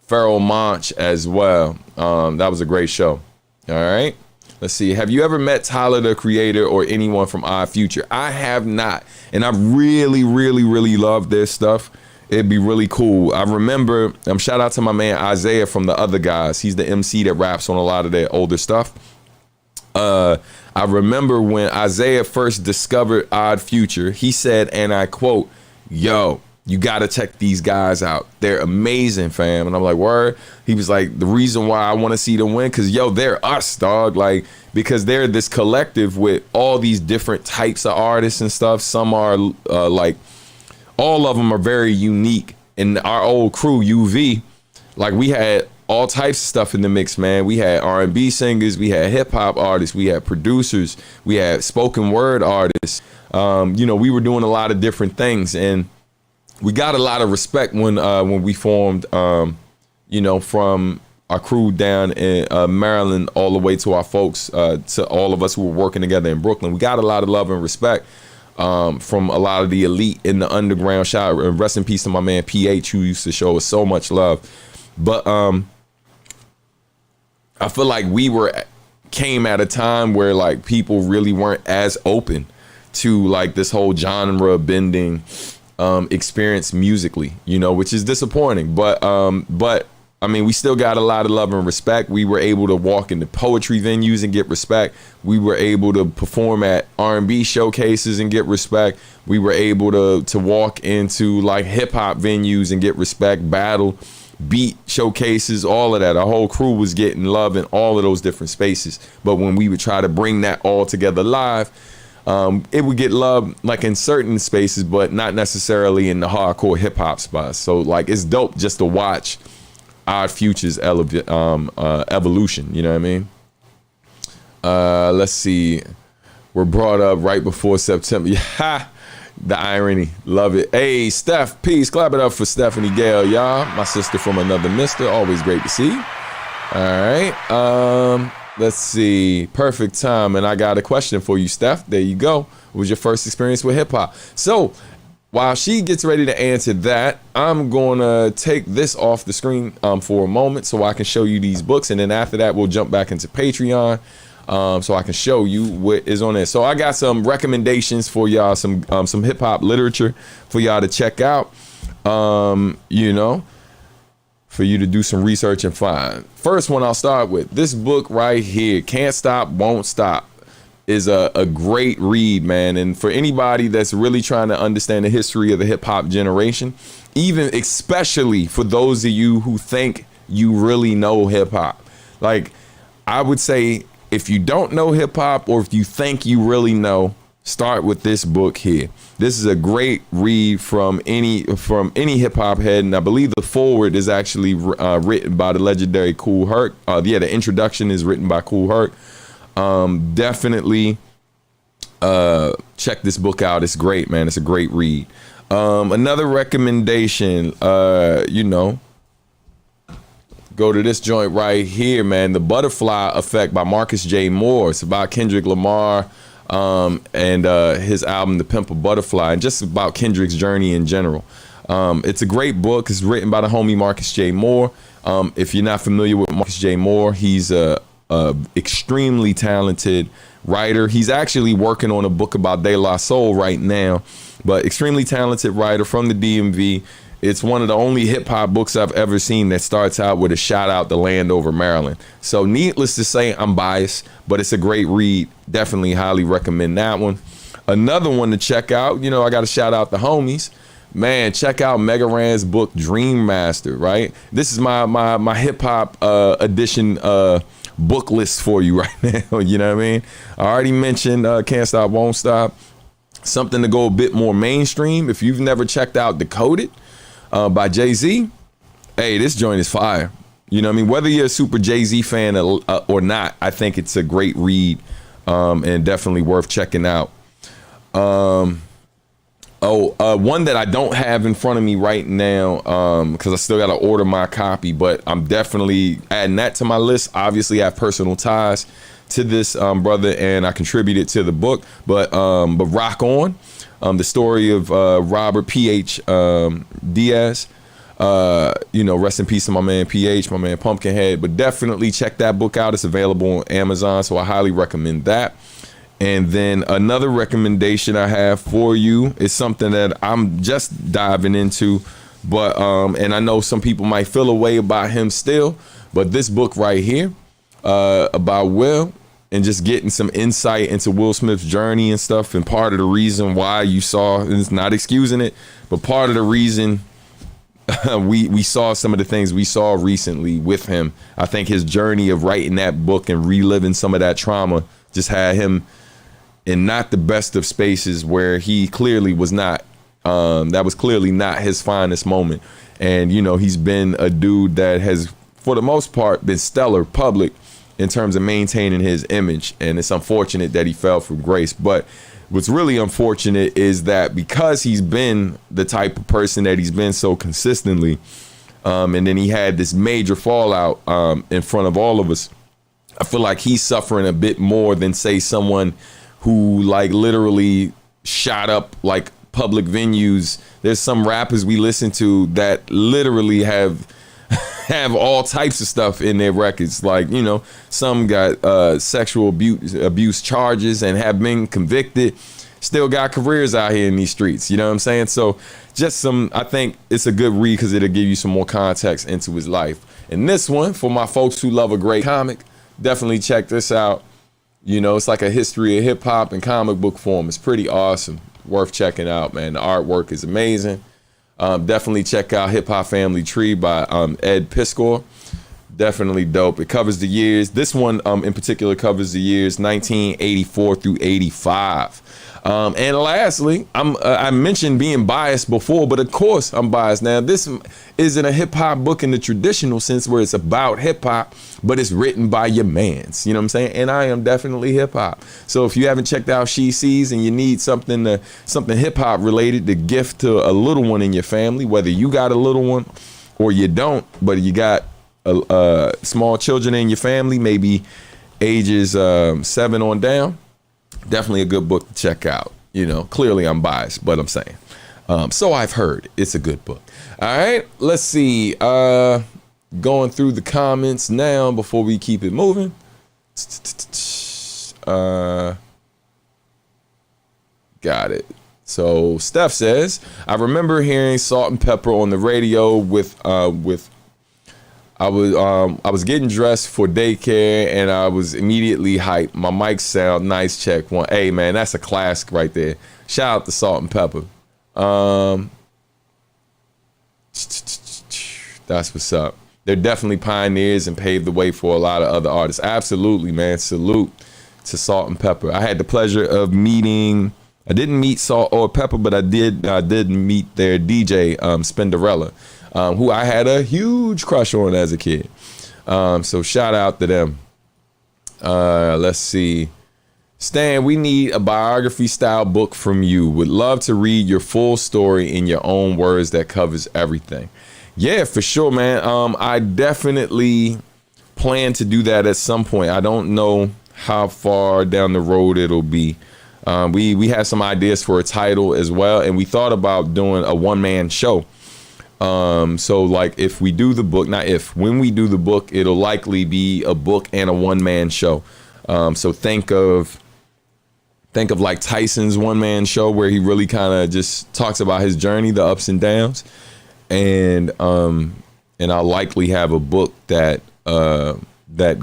Pharoah Monch as well. That was a great show. All right. Let's see. Have you ever met Tyler, the Creator, or anyone from Odd Future? I have not. And I really, really, really love their stuff. It'd be really cool. I remember, shout out to my man Isaiah from The Other Guys. He's the MC that raps on a lot of their older stuff. I remember when Isaiah first discovered Odd Future, he said, and I quote, "Yo, you gotta check these guys out. They're amazing, fam." And I'm like, word? He was like, the reason why I want to see them win, because yo, they're us, dog. Like, because they're this collective with all these different types of artists and stuff. Some are like, all of them are very unique. In our old crew, UV, like we had all types of stuff in the mix, man. We had R&B singers, we had hip hop artists, we had producers, we had spoken word artists. You know, we were doing a lot of different things, and we got a lot of respect when we formed. You know, from our crew down in Maryland all the way to our folks, to all of us who were working together in Brooklyn. We got a lot of love and respect from a lot of the elite in the underground. Shout out and rest in peace to my man PH, who used to show us so much love. But I feel like we came at a time where like people really weren't as open to like this whole genre bending experience musically, you know, which is disappointing. But I mean, we still got a lot of love and respect. We were able to walk into poetry venues and get respect. We were able to perform at R&B showcases and get respect. We were able to walk into like hip hop venues and get respect, battle, beat showcases, all of that. Our whole crew was getting love in all of those different spaces. But when we would try to bring that all together live, it would get love like in certain spaces, but not necessarily in the hardcore hip hop spots. So like, it's dope just to watch Odd Future's evolution. You know what I mean? Let's see. We're brought up right before September. Yeah. The irony. Love it. Hey, Steph, peace. Clap it up for Stephanie Gale, y'all. My sister from another mister. Always great to see you. All right. Let's see. Perfect time. And I got a question for you, Steph. There you go. What was your first experience with hip hop? So while she gets ready to answer that, I'm going to take this off the screen for a moment so I can show you these books. And then after that, we'll jump back into Patreon. so I can show you what is on there. So I got some recommendations for y'all, some hip hop literature for y'all to check out. You know, for you to do some research and find. First one I'll start with, this book right here, Can't Stop, Won't Stop, is a great read, man. And for anybody that's really trying to understand the history of the hip hop generation, even especially for those of you who think you really know hip hop, like I would say, if you don't know hip hop or if you think you really know, start with this book here. This is a great read from any hip hop head, and I believe the foreword is actually written by the legendary Kool Herc. The introduction is written by Kool Herc. Definitely check this book out. It's great, man. It's a great read. Another recommendation, you know, go to this joint right here, man. The Butterfly Effect by Marcus J. Moore. It's about Kendrick Lamar and his album The Pimp a Butterfly, and just about Kendrick's journey in general. It's a great book. It's written by the homie Marcus J. Moore. If you're not familiar with Marcus J. Moore, he's a extremely talented writer. He's actually working on a book about De La Soul right now, but extremely talented writer from the DMV. It's one of the only hip hop books I've ever seen that starts out with a shout out to Landover, Maryland. So needless to say, I'm biased, but it's a great read. Definitely highly recommend that one. Another one to check out, you know, I got to shout out the homies. Man, check out Mega Ran's book Dream Master, right? This is my hip hop edition book list for you right now. You know what I mean? I already mentioned Can't Stop, Won't Stop. Something to go a bit more mainstream. If you've never checked out Decoded by Jay-Z, hey, this joint is fire. You know what I mean? Whether you're a super Jay-Z fan or not, I think it's a great read and definitely worth checking out. One that I don't have in front of me right now because I still got to order my copy, but I'm definitely adding that to my list. Obviously, I have personal ties to this brother, and I contributed to the book. But Rock On, the story of Robert P.H. Diaz. You know, rest in peace to my man PH, my man Pumpkinhead. But definitely check that book out. It's available on Amazon, so I highly recommend that. And then another recommendation I have for you is something that I'm just diving into, but and I know some people might feel a way about him still, but this book right here about Will, and just getting some insight into Will Smith's journey and stuff, and part of the reason why you saw, and it's not excusing it, but part of the reason we saw some of the things we saw recently with him. I think his journey of writing that book and reliving some of that trauma just had him in not the best of spaces, where he clearly was not. That was clearly not his finest moment. And, you know, he's been a dude that has, for the most part, been stellar public in terms of maintaining his image. And it's unfortunate that he fell from grace. But what's really unfortunate is that because he's been the type of person that he's been so consistently, and then he had this major fallout in front of all of us, I feel like he's suffering a bit more than, say, someone who like literally shot up like public venues. There's some rappers we listen to that literally have all types of stuff in their records. Like, you know, some got sexual abuse charges and have been convicted, still got careers out here in these streets. You know what I'm saying? So just I think it's a good read because it'll give you some more context into his life. And this one, for my folks who love a great comic, definitely check this out. You know, it's like a history of hip hop in comic book form. It's pretty awesome. Worth checking out, man. The artwork is amazing. Definitely check out Hip Hop Family Tree by Ed Piskor. Definitely dope. It covers the years. This one in particular covers the years 1984 through 85. And lastly, I mentioned being biased before, but of course I'm biased. Now, this isn't a hip hop book in the traditional sense where it's about hip hop, but it's written by your mans. You know what I'm saying? And I am definitely hip hop. So if you haven't checked out She Sees and you need something hip hop related to gift to a little one in your family, whether you got a little one or you don't, but you got small children in your family, maybe ages 7 on down, definitely a good book to check out. You know, clearly I'm biased, but I'm saying. So I've heard it's a good book. All right, let's see. Going through the comments now before we keep it moving. Got it. So Steph says, I remember hearing Salt and Pepper on the radio with I was getting dressed for daycare and I was immediately hyped. My mic sound nice, check one. Hey man, that's a classic right there. Shout out to Salt and Pepper. That's what's up. They're definitely pioneers and paved the way for a lot of other artists. Absolutely, man. Salute to Salt and Pepper. I had the pleasure of meeting. I didn't meet Salt or Pepper, but I did meet their DJ, Spinderella, who I had a huge crush on as a kid. So shout out to them. Let's see. Stan, we need a biography style book from you. Would love to read your full story in your own words that covers everything. Yeah, for sure, man. I definitely plan to do that at some point. I don't know how far down the road it'll be. We had some ideas for a title as well, and we thought about doing a one-man show. So like if we do the book, when we do the book, it'll likely be a book and a one-man show. So think of like Tyson's one-man show where he really kind of just talks about his journey, the ups and downs, and I'll likely have a book that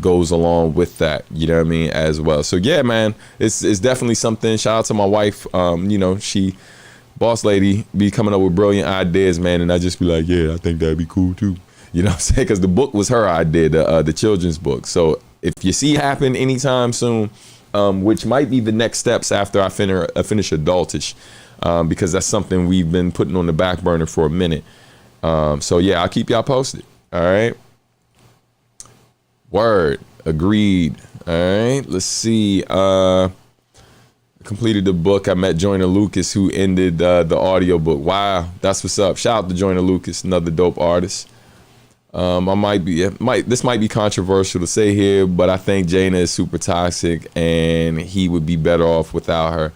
goes along with that, you know what I mean, as well. So yeah, man, it's definitely something. Shout out to my wife. She boss lady be coming up with brilliant ideas, man, and I just be like, yeah, I think that'd be cool too. You know what I'm saying? Because the book was her idea, the children's book. So if you see it happen anytime soon, which might be the next steps after I finish Adultish, because that's something we've been putting on the back burner for a minute. So yeah, I'll keep y'all posted. All right. Word. Agreed. All right. Let's see. Completed the book. I met Joyner Lucas, who ended the audio book. Wow, that's what's up. Shout out to Joyner Lucas, another dope artist. This might be controversial to say here, but I think Jaina is super toxic, and he would be better off without her.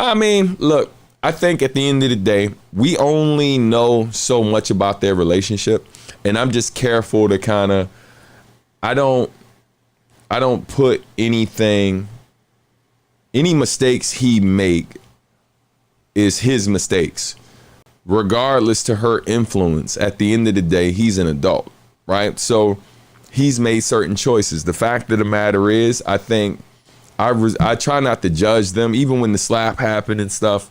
I mean, look, I think at the end of the day, we only know so much about their relationship, and I'm just careful to kind of. I don't put any mistakes he make is his mistakes, regardless to her influence. At the end of the day, he's an adult, right? So he's made certain choices. The fact of the matter is, I think I try not to judge them, even when the slap happened and stuff,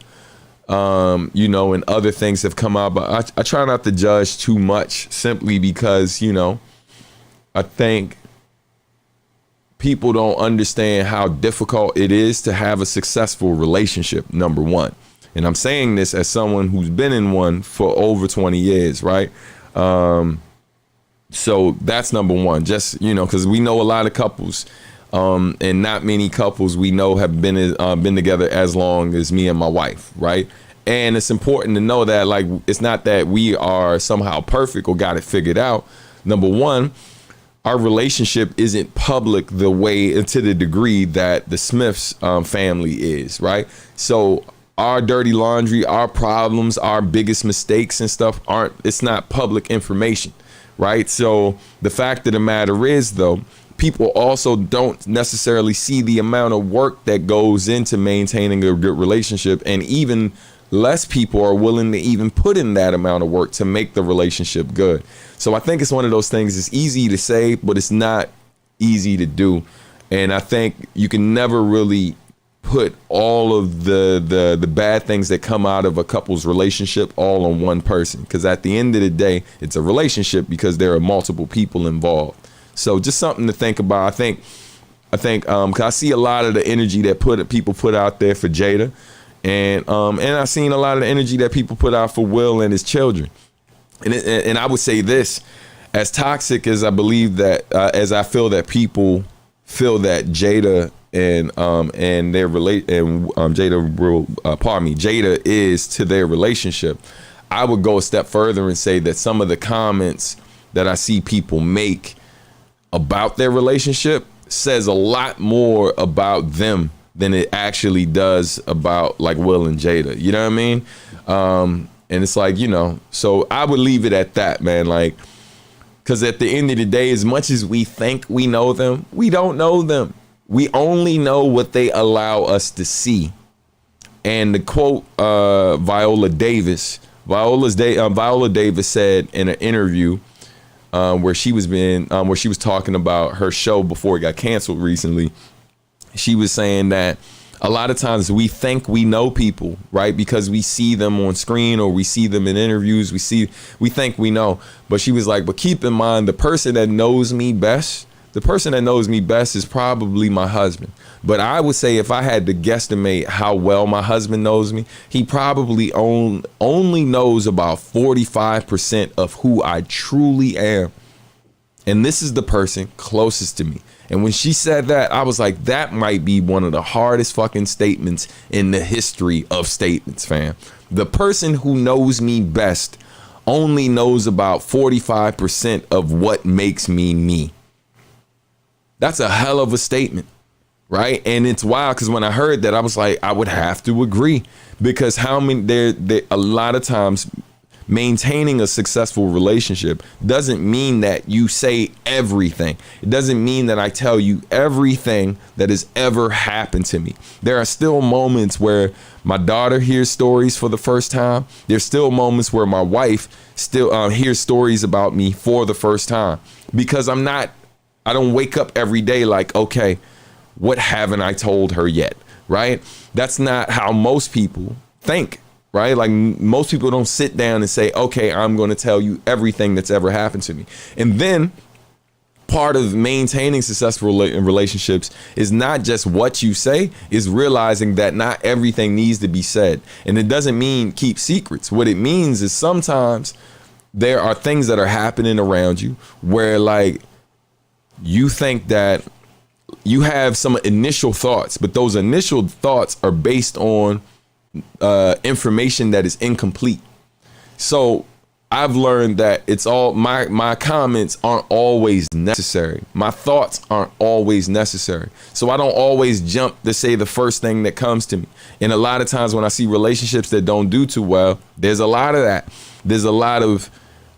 and other things have come out, but I try not to judge too much, simply because, I think people don't understand how difficult it is to have a successful relationship, number one. And I'm saying this as someone who's been in one for over 20 years, right? So that's number one, just, because we know a lot of couples, and not many couples we know have been together as long as me and my wife, right? And it's important to know that, like, it's not that we are somehow perfect or got it figured out. Number one, our relationship isn't public to the degree that the Smiths family is, right? So our dirty laundry, our problems, our biggest mistakes and stuff it's not public information, right? So the fact of the matter is, though, people also don't necessarily see the amount of work that goes into maintaining a good relationship, and even less people are willing to even put in that amount of work to make the relationship good. So I think it's one of those things. It's easy to say, but it's not easy to do. And I think you can never really put all of the bad things that come out of a couple's relationship all on one person, because at the end of the day, it's a relationship because there are multiple people involved. So just something to think about. I think 'cause I see a lot of the energy that people put out there for Jada. And I've seen a lot of the energy that people put out for Will and his children. And I would say this, as toxic as I believe that, as I feel that people feel that Jada and Jada is to their relationship, I would go a step further and say that some of the comments that I see people make about their relationship says a lot more about them than it actually does about, like, Will and Jada. You know what I mean? And it's like, so I would leave it at that, man. Like, because at the end of the day, as much as we think we know them, we don't know them. we only know what they allow us to see. And to quote Viola Davis said in an interview where she was talking about her show before it got canceled recently. She was saying that a lot of times we think we know people, right? Because we see them on screen or we see them in interviews. We think we know. But she was like, but keep in mind, the person that knows me best is probably my husband. But I would say if I had to guesstimate how well my husband knows me, he probably only knows about 45% of who I truly am. And this is the person closest to me. And when she said that, I was like, that might be one of the hardest fucking statements in the history of statements, fam. The person who knows me best only knows about 45% of what makes me me. That's a hell of a statement, right? And it's wild because when I heard that, I was like, I would have to agree, because how many there a lot of times maintaining a successful relationship doesn't mean that you say everything. It doesn't mean that I tell you everything that has ever happened to me. There are still moments where my daughter hears stories for the first time. There's still moments where my wife still hears stories about me for the first time, because I don't wake up every day like, okay, what haven't I told her yet, right? That's not how most people think, right? Like most people don't sit down and say, okay, I'm going to tell you everything that's ever happened to me. And then part of maintaining successful relationships is not just what you say, is realizing that not everything needs to be said. And it doesn't mean keep secrets. What it means is sometimes there are things that are happening around you where like you think that you have some initial thoughts, but those initial thoughts are based on information that is incomplete. So I've learned that it's all my comments aren't always necessary. My thoughts aren't always necessary. So I don't always jump to say the first thing that comes to me. And a lot of times when I see relationships that don't do too well, there's a lot of that. There's a lot of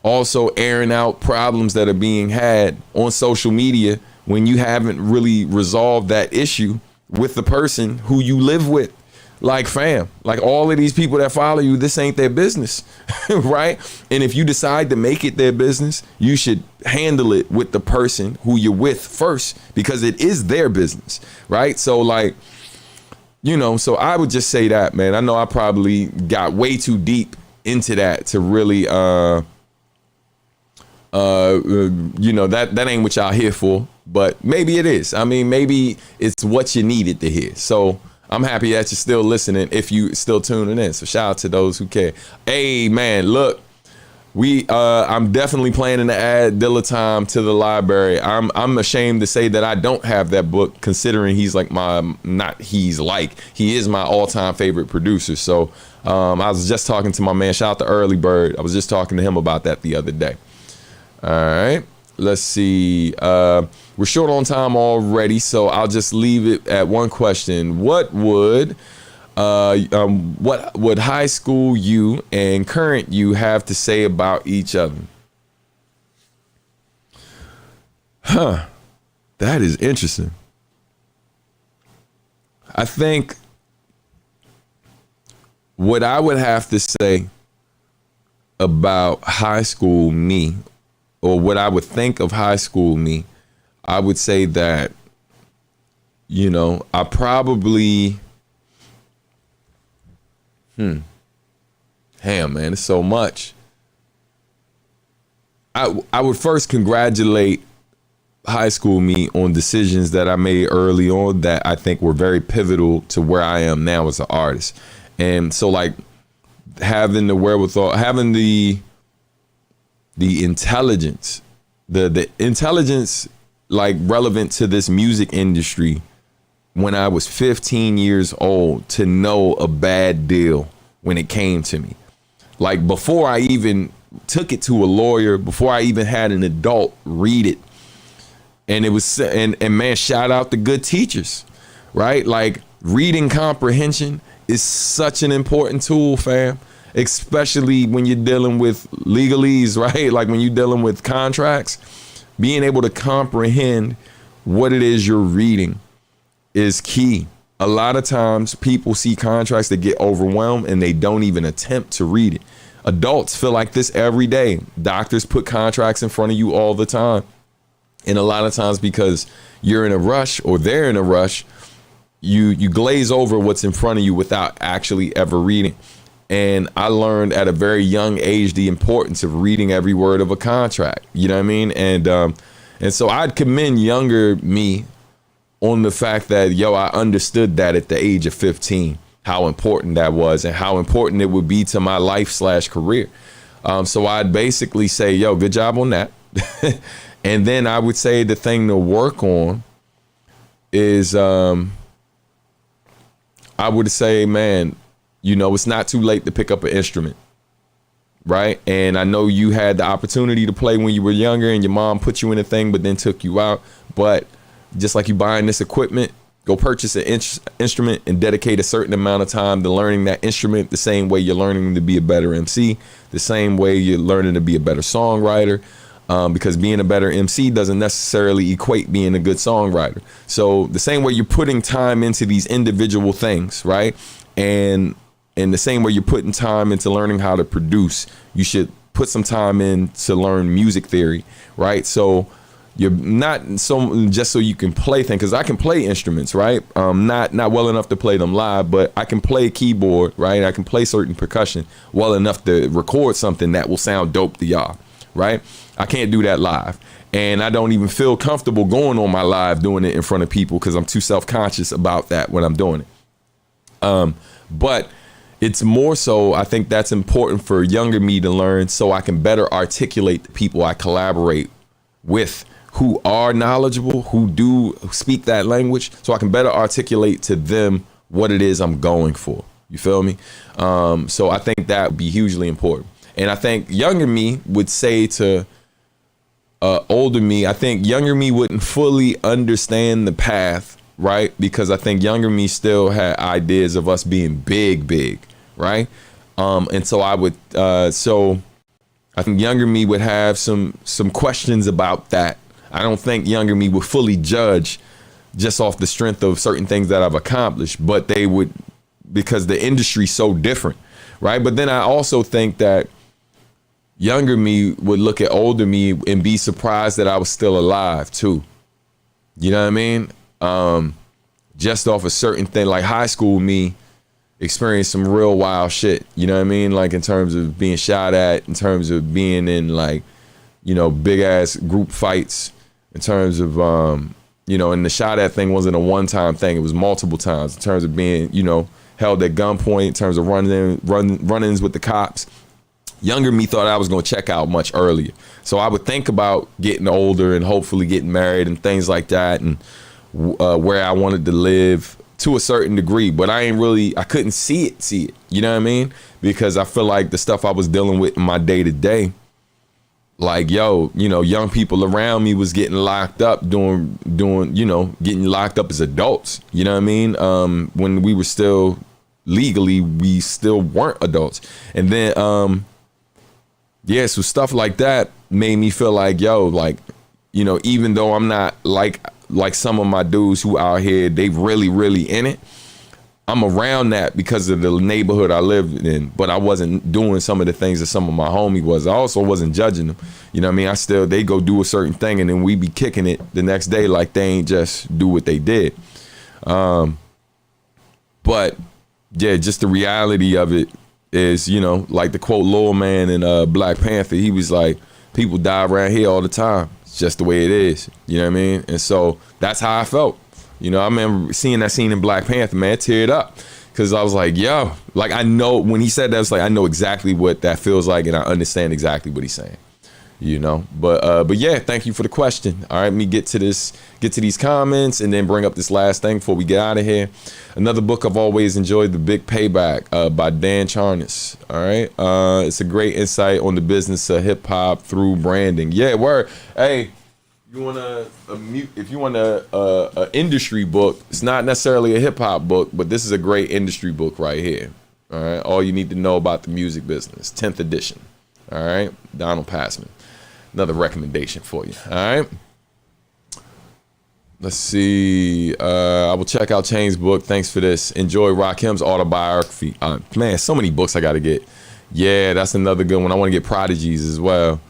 also airing out problems that are being had on social media when you haven't really resolved that issue with the person who you live with. Like, fam, like all of these people that follow you, this ain't their business, right? And if you decide to make it their business, you should handle it with the person who you're with first, because it is their business, right? So like, so I would just say that, man. I know I probably got way too deep into that to really, that ain't what y'all here for, but maybe it is. I mean, maybe it's what you needed to hear. So I'm happy that you're still listening if you still tuning in. So shout out to those who care. Hey man, look, I'm definitely planning to add Dilla Time to the library. I'm ashamed to say that I don't have that book, considering he is my all-time favorite producer. So I was just talking to my man, shout out to Early Bird. I was just talking to him about that the other day. All right, let's see. We're short on time already, so I'll just leave it at one question. What would high school you and current you have to say about each other? That is interesting. I think what I would have to say about high school me, or what I would think of high school me, I would say that, I probably, damn, man, it's so much. I would first congratulate high school me on decisions that I made early on that I think were very pivotal to where I am now as an artist. And so like having the wherewithal, having the intelligence, the intelligence like relevant to this music industry when I was 15 years old to know a bad deal when it came to me. Like before I even took it to a lawyer, before I even had an adult read it. And it was, and man, shout out to good teachers, right? Like reading comprehension is such an important tool, fam. Especially when you're dealing with legalese, right? Like when you're dealing with contracts, being able to comprehend what it is you're reading is key. A lot of times people see contracts that get overwhelmed and they don't even attempt to read it. Adults feel like this every day. Doctors put contracts in front of you all the time. And a lot of times because you're in a rush or they're in a rush, you glaze over what's in front of you without actually ever reading. And I learned at a very young age the importance of reading every word of a contract. You know what I mean? And so I'd commend younger me on the fact that, I understood that at the age of 15, how important that was and how important it would be to my life/career. So I'd basically say, good job on that. And then I would say the thing to work on is, I would say, man, it's not too late to pick up an instrument. Right. And I know you had the opportunity to play when you were younger and your mom put you in a thing, but then took you out. But just like you buying this equipment, go purchase an instrument and dedicate a certain amount of time to learning that instrument the same way you're learning to be a better MC, the same way you're learning to be a better songwriter. Because being a better MC doesn't necessarily equate being a good songwriter. So the same way you're putting time into these individual things, right? And the same way you're putting time into learning how to produce, you should put some time in to learn music theory, right? So you're not so just so you can play things, because I can play instruments, right? Not well enough to play them live, but I can play keyboard, right? I can play certain percussion well enough to record something that will sound dope to y'all, right? I can't do that live. And I don't even feel comfortable going on my live doing it in front of people because I'm too self-conscious about that when I'm doing it. But it's more so, I think that's important for younger me to learn so I can better articulate the people I collaborate with who are knowledgeable, who do speak that language, so I can better articulate to them what it is I'm going for. You feel me? So I think that would be hugely important. And I think younger me would say to older me, I think younger me wouldn't fully understand the path, right? Because I think younger me still had ideas of us being big, right? And so I would, so I think younger me would have some questions about that. I don't think younger me would fully judge just off the strength of certain things that I've accomplished, but they would, because the industry's so different, right? But then I also think that younger me would look at older me and be surprised that I was still alive too. You know what I mean? Just off a certain thing, like high school me experienced some real wild shit. You know what I mean? Like in terms of being shot at, in terms of being in like, big ass group fights, in terms of, and the shot at thing wasn't a one-time thing. It was multiple times in terms of being, held at gunpoint, in terms of run-ins with the cops. Younger me thought I was going to check out much earlier. So I would think about getting older and hopefully getting married and things like that, and where I wanted to live to a certain degree. But I couldn't see it. You know what I mean? Because I feel like the stuff I was dealing with in my day to day, like, young people around me was getting locked up doing, getting locked up as adults. You know what I mean? When we were still legally, we still weren't adults. And then, so stuff like that made me feel like, even though I'm not like some of my dudes who out here, they really in it. I'm around that because of the neighborhood I lived in, but I wasn't doing some of the things that some of my homie was. I also wasn't judging them. You know what I mean? They go do a certain thing and then we be kicking it the next day like they ain't just do what they did. But yeah, just the reality of it is, like the quote Lil Man in Black Panther, he was like, people die around here all the time. It's just the way it is. You know what I mean? And so that's how I felt. I remember seeing that scene in Black Panther, man, it teared up. Cause I was like, I know when he said that, it's like, I know exactly what that feels like and I understand exactly what he's saying, but yeah, thank you for the question. All right, let me get to these comments and then bring up this last thing before we get out of here. Another book I've always enjoyed, The Big Payback by Dan Charnas. All right. It's a great insight on the business of hip hop through branding. Yeah, word. Hey, if you want a industry book, it's not necessarily a hip hop book, but this is a great industry book right here. All right, all you need to know about the music business, 10th edition. All right, Donald Passman. Another recommendation for you. All right. Let's see. I will check out Chain's book. Thanks for this. Enjoy Rakim's autobiography. Man, so many books I got to get. Yeah, that's another good one. I want to get Prodigies as well.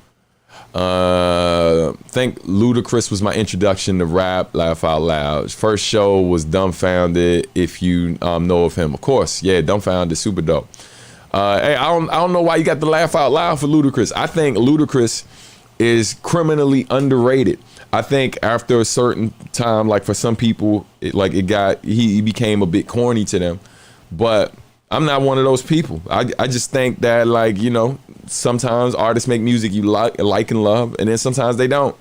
Think Ludacris was my introduction to rap. Laugh out loud. First show was Dumbfounded. If you know of him, of course. Yeah, Dumbfounded, super dope. Hey, I don't know why you got the laugh out loud for Ludacris. I think Ludacris is criminally underrated. I think after a certain time, like for some people, he became a bit corny to them. But I'm not one of those people. I just think that, like, you know, sometimes artists make music you like and love, and then sometimes they don't.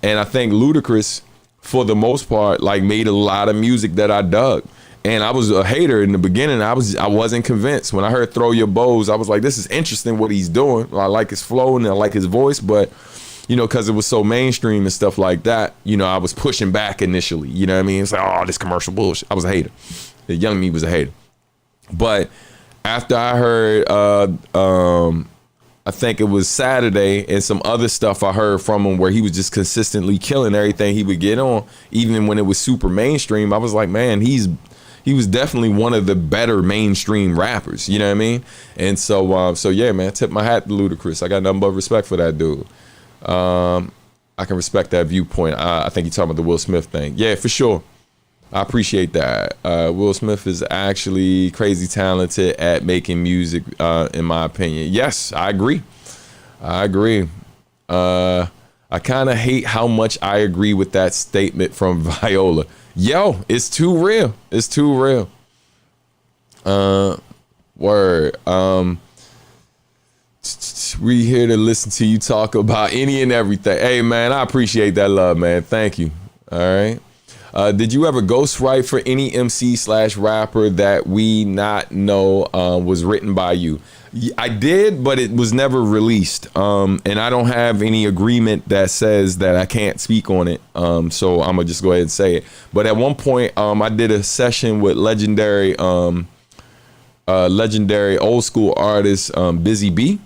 And I think Ludacris, for the most part, like, made a lot of music that I dug. And I was a hater in the beginning. I wasn't convinced. When I heard Throw Your Bows, I was like, this is interesting what he's doing. I like his flow and I like his voice, but you know, because it was so mainstream and stuff like that, you know, I was pushing back initially. You know what I mean? It's like, oh, this commercial bullshit. I was a hater. The young me was a hater. But after I heard, I think it was Saturday, and some other stuff I heard from him where he was just consistently killing everything he would get on, even when it was super mainstream, I was like, man, he was definitely one of the better mainstream rappers. You know what I mean? And so yeah, man, tip my hat to Ludacris. I got nothing but respect for that dude. I can respect that viewpoint. I think you're talking about the Will Smith thing. Yeah, for sure. I appreciate that. Will Smith is actually crazy talented at making music, in my opinion. Yes, I agree. I kind of hate how much I agree with that statement from Viola. Yo, it's too real. It's too real. Word. We here to listen to you talk about any and everything. Hey, man, I appreciate that love, man. Thank you. All right. Did you ever ghostwrite for any MC/rapper that we not know was written by you? I did, but it was never released. And I don't have any agreement that says that I can't speak on it. So I'm gonna just go ahead and say it. But at one point, I did a session with legendary old school artist Busy B.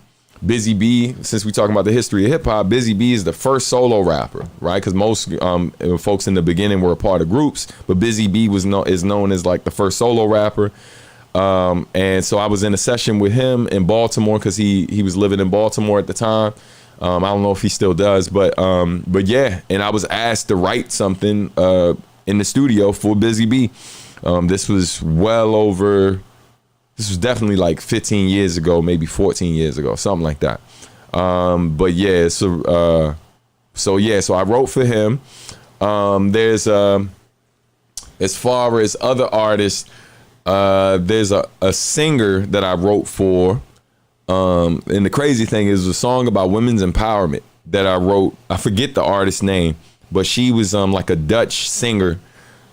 Busy B, since we talking about the history of hip hop, Busy B is the first solo rapper, right? Because most folks in the beginning were a part of groups, but Busy B is known as like the first solo rapper. And so I was in a session with him in Baltimore because he was living in Baltimore at the time. I don't know if he still does, but yeah. And I was asked to write something in the studio for Busy B. This was definitely like 15 years ago, maybe 14 years ago, something like that. But yeah, so I wrote for him. There's as far as other artists, there's a singer that I wrote for. And the crazy thing is a song about women's empowerment that I wrote. I forget the artist's name, but she was like a Dutch singer.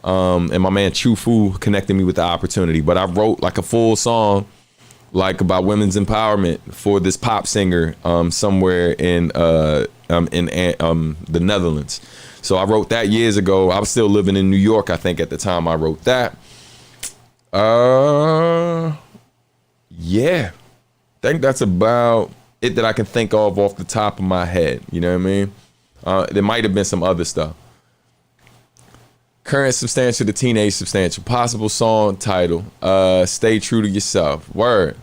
And my man Chu Fu connected me with the opportunity. But I wrote like a full song like about women's empowerment for this pop singer somewhere in the Netherlands. So I wrote that years ago. I was still living in New York, I think, at the time I wrote that. Yeah. I think that's about it that I can think of off the top of my head. You know what I mean? There might have been some other stuff. Current substantial to teenage substantial. Possible song title. Stay true to yourself. Word.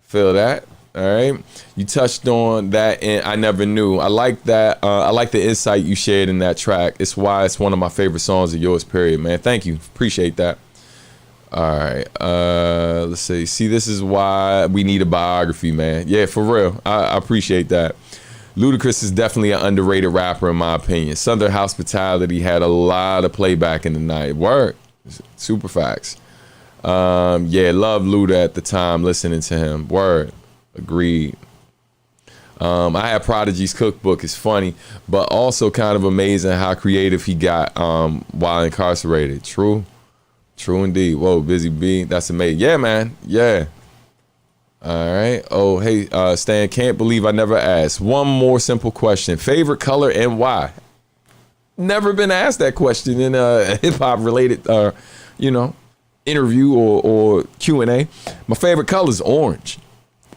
Feel that? All right. You touched on that and I never knew. I like that. I like the insight you shared in that track. It's why it's one of my favorite songs of yours, period, man. Thank you. Appreciate that. All right. Let's see. See, this is why we need a biography, man. Yeah, for real. I appreciate that. Ludacris is definitely an underrated rapper in my opinion. Southern Hospitality had a lot of playback in the night. Word. Super facts. Yeah, love Luda at the time, listening to him. Word. Agreed. I had Prodigy's cookbook. It's funny, but also kind of amazing how creative he got while incarcerated. True. True indeed. Whoa, Busy B. That's amazing. Yeah, man. Yeah. All right. Oh, hey, Stan, can't believe I never asked. One more simple question. Favorite color and why? Never been asked that question in a hip-hop related, interview or Q&A. My favorite color is orange.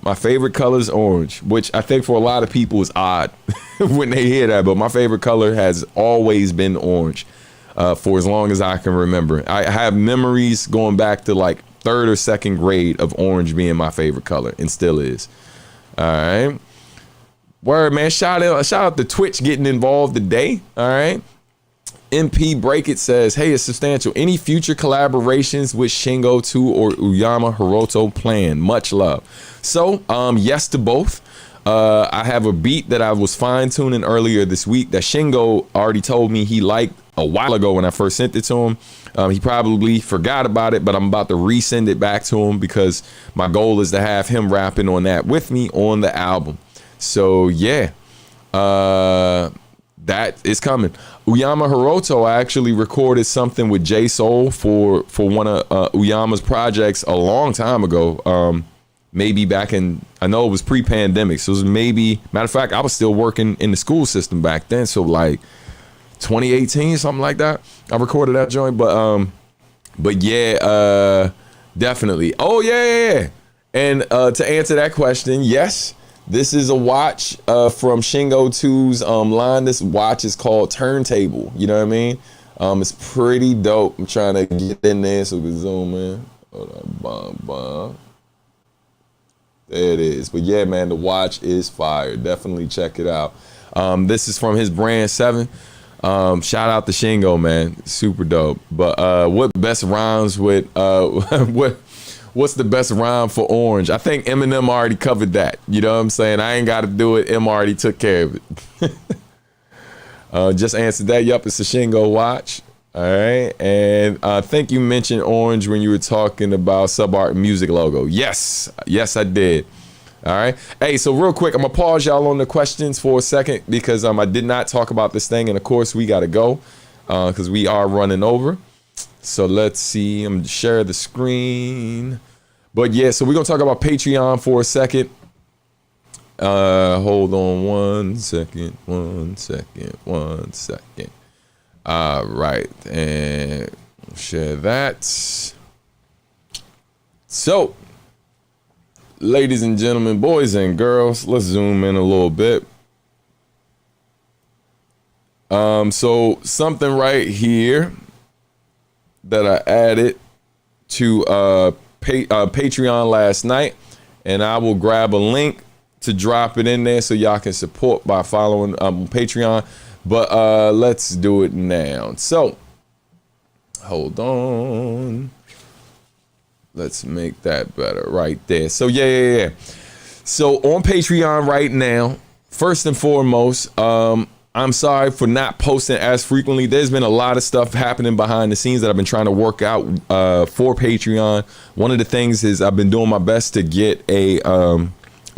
My favorite color is orange, which I think for a lot of people is odd when they hear that, but my favorite color has always been orange. for as long as I can remember. I have memories going back to like 3rd or 2nd grade of orange being my favorite color, and still is. All right. Word, man. Shout out to Twitch getting involved today. All right. MP Break It says, hey, it's substantial. Any future collaborations with Shingo 2 or Uyama Hiroto planned? Much love. So, yes to both. I have a beat that I was fine tuning earlier this week that Shingo already told me he liked a while ago when I first sent it to him. He probably forgot about it, but I'm about to resend it back to him because my goal is to have him rapping on that with me on the album. So yeah, that is coming. Uyama Hiroto actually recorded something with J Soul for one of Uyama's projects a long time ago. Maybe back in, I know it was pre-pandemic, so it was maybe, matter of fact, I was still working in the school system back then, so like 2018, something like that. I recorded that joint, but yeah, definitely. Oh yeah. And to answer that question, yes, this is a watch from Shingo 2's line. This watch is called Turntable. You know what I mean? It's pretty dope. I'm trying to get in there so we can zoom in. Hold on, there it is. But yeah, man, the watch is fire. Definitely check it out. This is from his brand 7. Shout out to Shingo, man. Super dope. But what best rhymes with what's the best rhyme for orange? I think Eminem already covered that. You know what I'm saying? I ain't got to do it. M already took care of it. Just answered that. Yup, it's a Shingo watch. All right. And I think you mentioned orange when you were talking about Subart Music logo. Yes, I did. All right. Hey, so real quick, I'm gonna pause y'all on the questions for a second because I did not talk about this thing, and of course we gotta go because we are running over. So let's see. I'm gonna share the screen. But yeah, so we're gonna talk about Patreon for a second. Hold on one second. All right, and share that. So, ladies and gentlemen, boys and girls, let's zoom in a little bit. So something right here that I added to Patreon last night, and I will grab a link to drop it in there so y'all can support by following Patreon. But let's do it now. So hold on. Let's make that better right there. So yeah. So on Patreon right now, first and foremost, I'm sorry for not posting as frequently. There's been a lot of stuff happening behind the scenes that I've been trying to work out for Patreon. One of the things is I've been doing my best to get a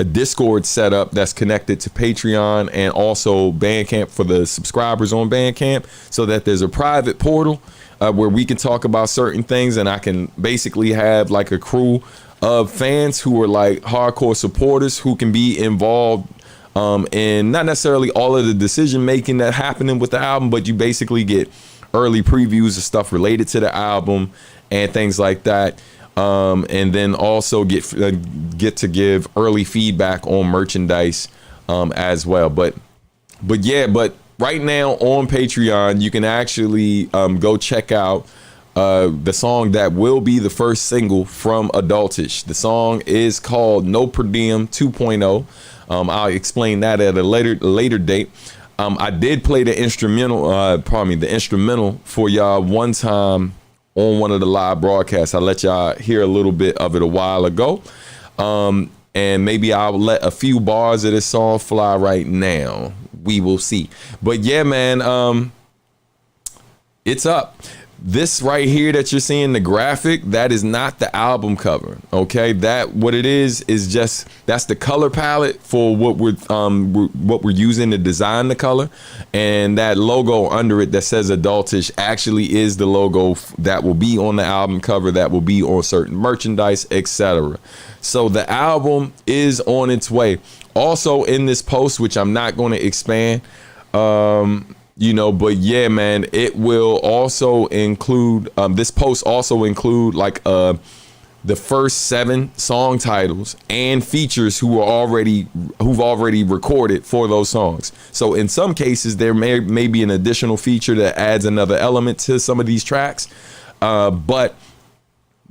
Discord set up that's connected to Patreon and also Bandcamp for the subscribers on Bandcamp, so that there's a private portal where we can talk about certain things, and I can basically have like a crew of fans who are like hardcore supporters who can be involved in not necessarily all of the decision making that happening with the album, but you basically get early previews of stuff related to the album and things like that. And then also get to give early feedback on merchandise as well. But right now on Patreon, you can actually go check out the song that will be the first single from Adultish. The song is called No Per Diem 2.0. I'll explain that at a later date. I did play the instrumental for y'all one time on one of the live broadcasts. I let y'all hear a little bit of it a while ago. And maybe I'll let a few bars of this song fly right now. We will see. But yeah, man, it's up. This right here that you're seeing, the graphic, that is not the album cover. Okay, that what it is just, that's the color palette for what we're using to design the color, and that logo under it that says Adultish actually is the logo that will be on the album cover, that will be on certain merchandise, etc. So the album is on its way. Also in this post, which I'm not going to expand, but yeah, man, it will also include, this post also include like a the first 7 song titles and features who've already recorded for those songs. So in some cases, there may be an additional feature that adds another element to some of these tracks, but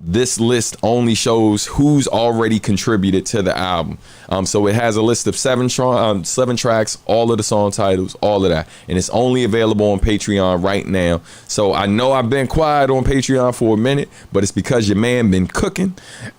this list only shows who's already contributed to the album. So it has a list of 7 tracks, all of the song titles, all of that. And it's only available on Patreon right now. So I know I've been quiet on Patreon for a minute, but it's because your man been cooking.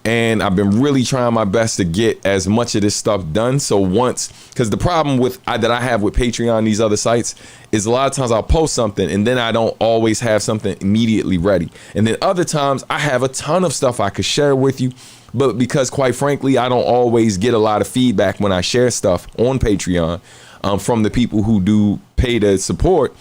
And I've been really trying my best to get as much of this stuff done. So because the problem that I have with Patreon, these other sites, is a lot of times I'll post something and then I don't always have something immediately ready. And then other times I have a ton of stuff I could share with you, but because quite frankly, I don't always get a lot of feedback when I share stuff on Patreon from the people who do pay to support.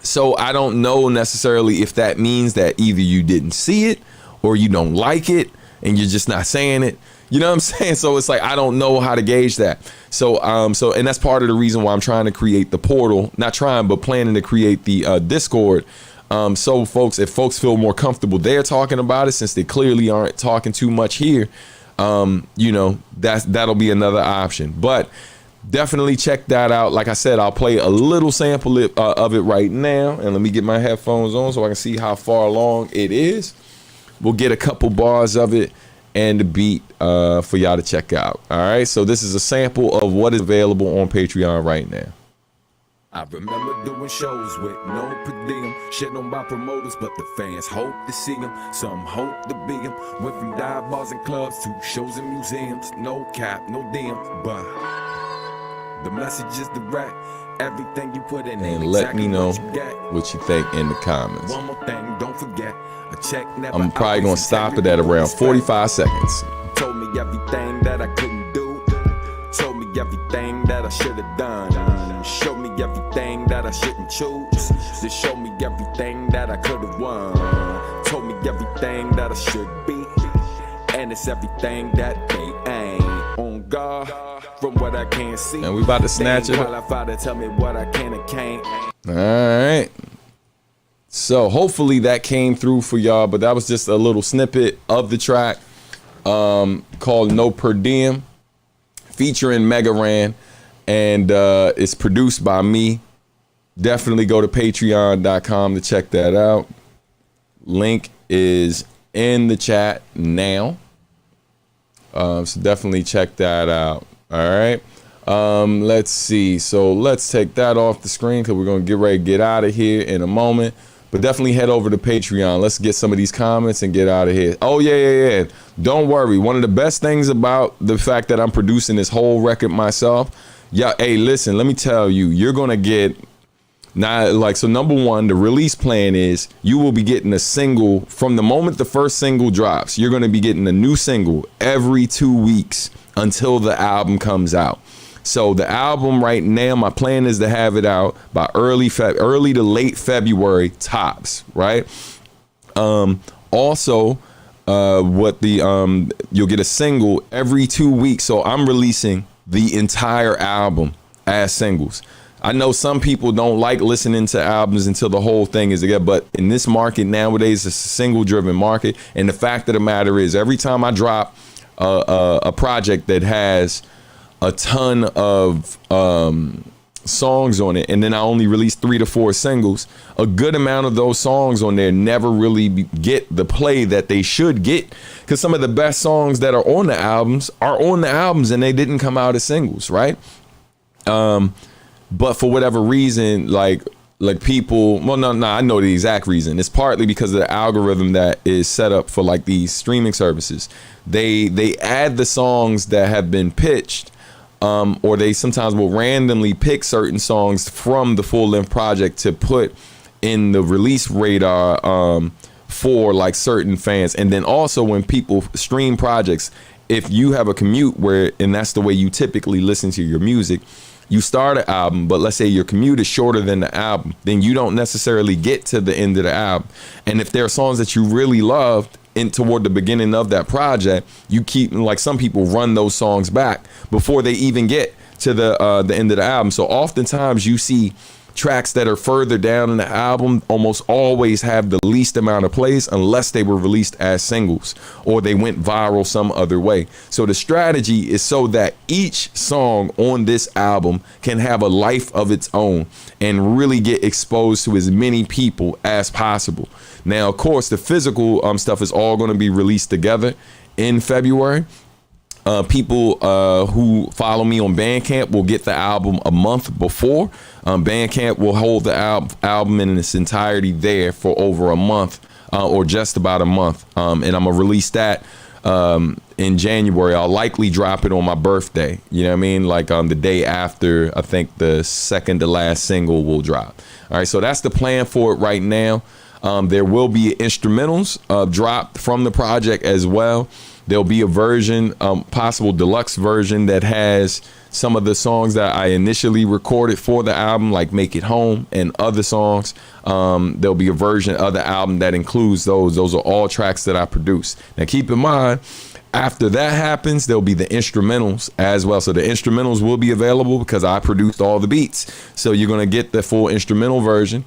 So I don't know necessarily if that means that either you didn't see it or you don't like it and you're just not saying it. You know what I'm saying? So it's like, I don't know how to gauge that. So and that's part of the reason why I'm trying to create the portal, not trying, but planning to create the Discord. So if folks feel more comfortable there talking about it, since they clearly aren't talking too much here, that'll be another option. But definitely check that out. Like I said, I'll play a little sample of it right now. And let me get my headphones on so I can see how far along it is. We'll get a couple bars of it and the beat for y'all to check out. All right, so this is a sample of what is available on Patreon right now. I remember doing shows with no per diem, shit on by promoters, but the fans hope to see them. Some hope to be them. Went from dive bars and clubs to shows in museums. No cap, no DM, but the message is direct. Everything you put in, and exactly let me know what you think in the comments. One more thing, don't forget. A check never I'm probably gonna stop it at around 45 seconds. Told me everything that I couldn't do. Told me everything that I should have done. Showed me everything that I shouldn't choose. They showed me everything that I could have won. Told me everything that I should be. And it's everything that they ain't. On guard from what I can't see. And we about to snatch it. Tell me what I can and can't. All right. So hopefully that came through for y'all, but that was just a little snippet of the track called No Per Diem, featuring Mega Ran, and it's produced by me. Definitely go to patreon.com to check that out. Link is in the chat now. So definitely check that out. All right. Let's see. So let's take that off the screen because we're going to get ready to get out of here in a moment. But definitely head over to Patreon. Let's get some of these comments and get out of here. Oh, yeah. Don't worry. One of the best things about the fact that I'm producing this whole record myself. Yeah, hey, listen, let me tell you, you're going to get so number one, the release plan is you will be getting a single from the moment the first single drops. You're going to be getting a new single every 2 weeks until the album comes out. So the album right now, my plan is to have it out by early to late February tops, right? Also, you'll get a single every 2 weeks. So I'm releasing the entire album as singles. I know some people don't like listening to albums until the whole thing is together, but in this market nowadays, it's a single-driven market. And the fact of the matter is, every time I drop a project that has a ton of songs on it, and then I only release 3 to 4 singles, a good amount of those songs on there never really get the play that they should get, because some of the best songs that are on the albums and they didn't come out as singles, right? But for whatever reason, like people, I know the exact reason. It's partly because of the algorithm that is set up for like these streaming services. They add the songs that have been pitched, or they sometimes will randomly pick certain songs from the full length project to put in the release radar for like certain fans. And then also when people stream projects, if you have a commute and that's the way you typically listen to your music, you start an album, but let's say your commute is shorter than the album, then you don't necessarily get to the end of the album. And if there are songs that you really loved toward the beginning of that project, you keep, like some people run those songs back before they even get to the end of the album. So oftentimes you see tracks that are further down in the album almost always have the least amount of plays unless they were released as singles or they went viral some other way. So the strategy is so that each song on this album can have a life of its own and really get exposed to as many people as possible. Now, of course, the physical stuff is all going to be released together in February. People who follow me on Bandcamp will get the album a month before. Bandcamp will hold the album in its entirety there for over a month or just about a month. And I'm going to release that in January. I'll likely drop it on my birthday. You know what I mean? Like the day after, I think the second to last single will drop. All right, so that's the plan for it right now. There will be instrumentals dropped from the project as well. There'll be a version, possible deluxe version that has some of the songs that I initially recorded for the album, like Make It Home and other songs. There'll be a version of the album that includes those. Those are all tracks that I produced. Now, keep in mind, after that happens, there'll be the instrumentals as well. So the instrumentals will be available because I produced all the beats. So you're going to get the full instrumental version.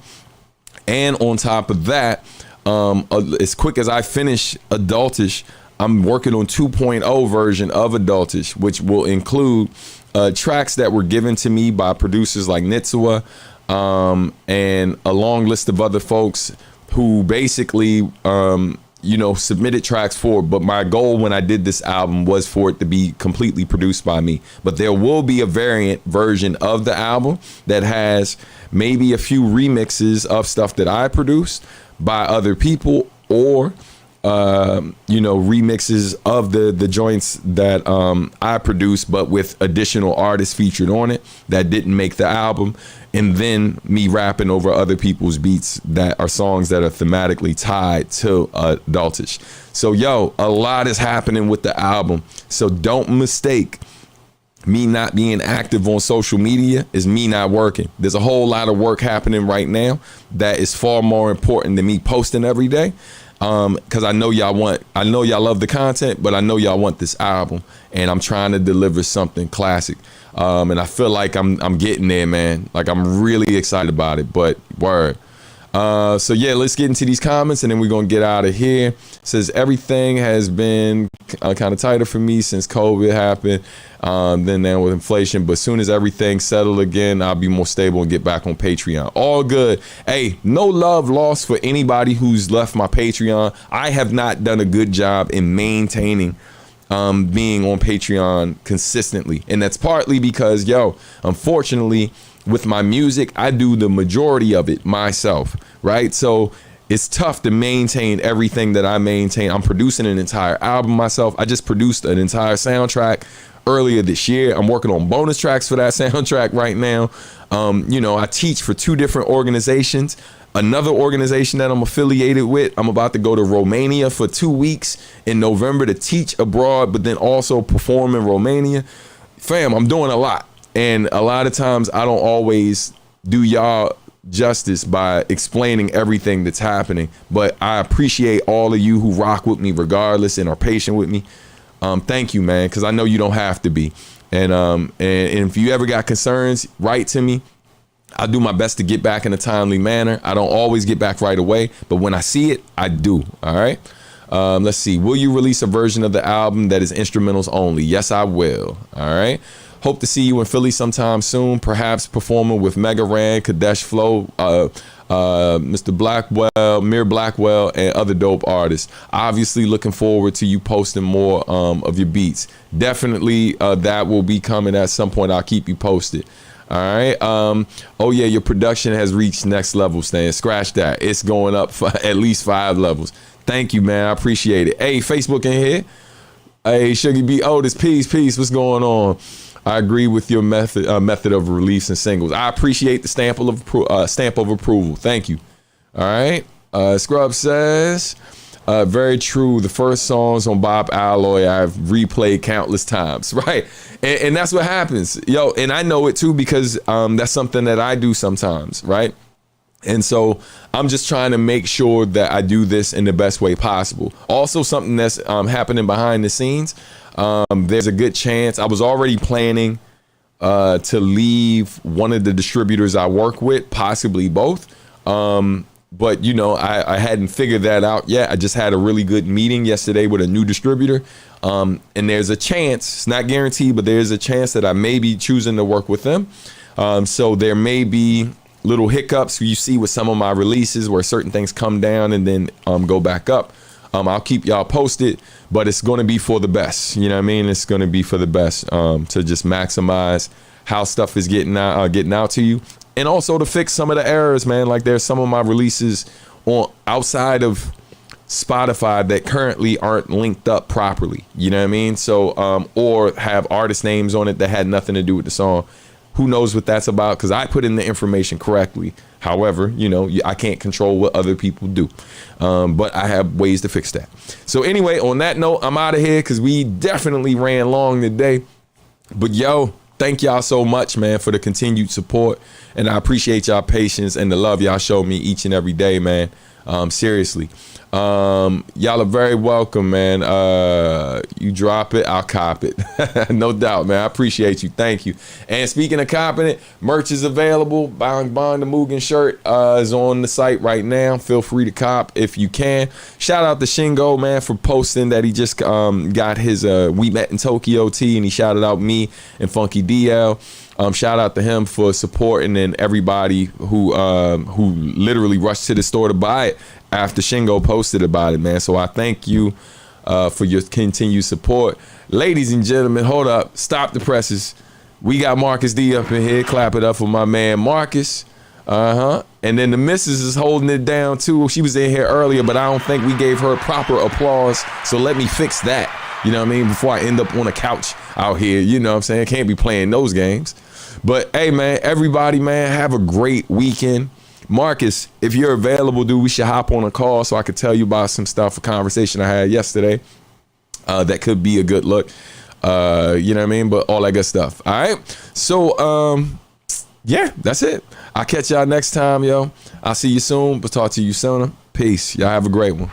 And on top of that, as quick as I finish Adultish, I'm working on 2.0 version of Adultish, which will include tracks that were given to me by producers like Nitsuwa and a long list of other folks who basically, submitted tracks for it. But my goal when I did this album was for it to be completely produced by me. But there will be a variant version of the album that has maybe a few remixes of stuff that I produced by other people, or remixes of the joints that I produced, but with additional artists featured on it that didn't make the album, and then me rapping over other people's beats that are songs that are thematically tied to Adultish. So a lot is happening with the album. So don't mistake me not being active on social media is me not working. There's a whole lot of work happening right now that is far more important than me posting every day. Because I know y'all love the content, but I know y'all want this album, and I'm trying to deliver something classic. And I feel like I'm getting there, man. Like, I'm really excited about it, but word. So let's get into these comments, and then we're gonna get out of here. It says everything has been kind of tighter for me since COVID happened, then now with inflation, but as soon as everything settled again, I'll be more stable and get back on Patreon. All good. Hey, no love lost for anybody who's left my Patreon. I have not done a good job in maintaining being on Patreon consistently, and that's partly because unfortunately, with my music, I do the majority of it myself, right? So it's tough to maintain everything that I maintain. I'm producing an entire album myself. I just produced an entire soundtrack earlier this year. I'm working on bonus tracks for that soundtrack right now. I teach for 2 different organizations. Another organization that I'm affiliated with, I'm about to go to Romania for 2 weeks in November to teach abroad, but then also perform in Romania. Fam, I'm doing a lot. And a lot of times I don't always do y'all justice by explaining everything that's happening. But I appreciate all of you who rock with me regardless and are patient with me. Thank you, man, because I know you don't have to be. And if you ever got concerns, write to me. I'll do my best to get back in a timely manner. I don't always get back right away, but when I see it, I do. All right. Let's see. Will you release a version of the album that is instrumentals only? Yes, I will. All right. Hope to see you in Philly sometime soon, perhaps performing with Mega Ran, Kadesh Flow, Mr. Blackwell, Mir Blackwell, and other dope artists. Obviously looking forward to you posting more of your beats. Definitely that will be coming at some point. I'll keep you posted. All right. Your production has reached next level, Stan. Scratch that. It's going up for at least 5 levels. Thank you, man. I appreciate it. Hey, Facebook in here. Hey, Sugar B. Otis, peace. What's going on? I agree with your method of releasing singles. I appreciate the stamp of approval. Thank you. All right. Scrub says, very true. The first songs on Bob Alloy I've replayed countless times. Right. And that's what happens. And I know it too, because that's something that I do sometimes. Right. And so I'm just trying to make sure that I do this in the best way possible. Also, something that's happening behind the scenes. There's a good chance I was already planning to leave one of the distributors I work with, possibly both. But you know, I hadn't figured that out yet. I just had a really good meeting yesterday with a new distributor. And there's a chance, it's not guaranteed, but there's a chance that I may be choosing to work with them. So there may be little hiccups you see with some of my releases where certain things come down and then go back up. I'll keep y'all posted, but it's going to be for the best. You know what I mean? It's going to be for the best, to just maximize how stuff is getting out to you. And also to fix some of the errors, man. Like there's some of my releases on outside of Spotify that currently aren't linked up properly. You know what I mean? So, or have artist names on it that had nothing to do with the song. Who knows what that's about? Because I put in the information correctly. However, you know, I can't control what other people do. But I have ways to fix that. So anyway, on that note, I'm out of here because we definitely ran long today. But yo, thank y'all so much, man, for the continued support. And I appreciate y'all patience and the love y'all show me each and every day, man. Seriously. Y'all are very welcome, man. You drop it, I'll cop it. No doubt, man. I appreciate you. Thank you. And speaking of copping it, merch is available. Bond the Mugen shirt is on the site right now. Feel free to cop if you can. Shout out to Shingo, man, for posting that he just got his We Met in Tokyo tee, and he shouted out me and Funky DL. Shout out to him for supporting and everybody who literally rushed to the store to buy it after Shingo posted about it, man. So I thank you for your continued support. Ladies and gentlemen, hold up. Stop the presses. We got Marcus D up in here. Clap it up for my man Marcus. And then the missus is holding it down too. She was in here earlier, but I don't think we gave her proper applause. So let me fix that. You know what I mean? Before I end up on a couch out here, you know what I'm saying? Can't be playing those games. But hey, man, everybody, man, have a great weekend. Marcus, if you're available, dude, we should hop on a call so I could tell you about some stuff, a conversation I had yesterday that could be a good look. You know what I mean? But all that good stuff. All right. So, yeah, that's it. I'll catch y'all next time, yo. I'll see you soon, but talk to you sooner. Peace. Y'all have a great one.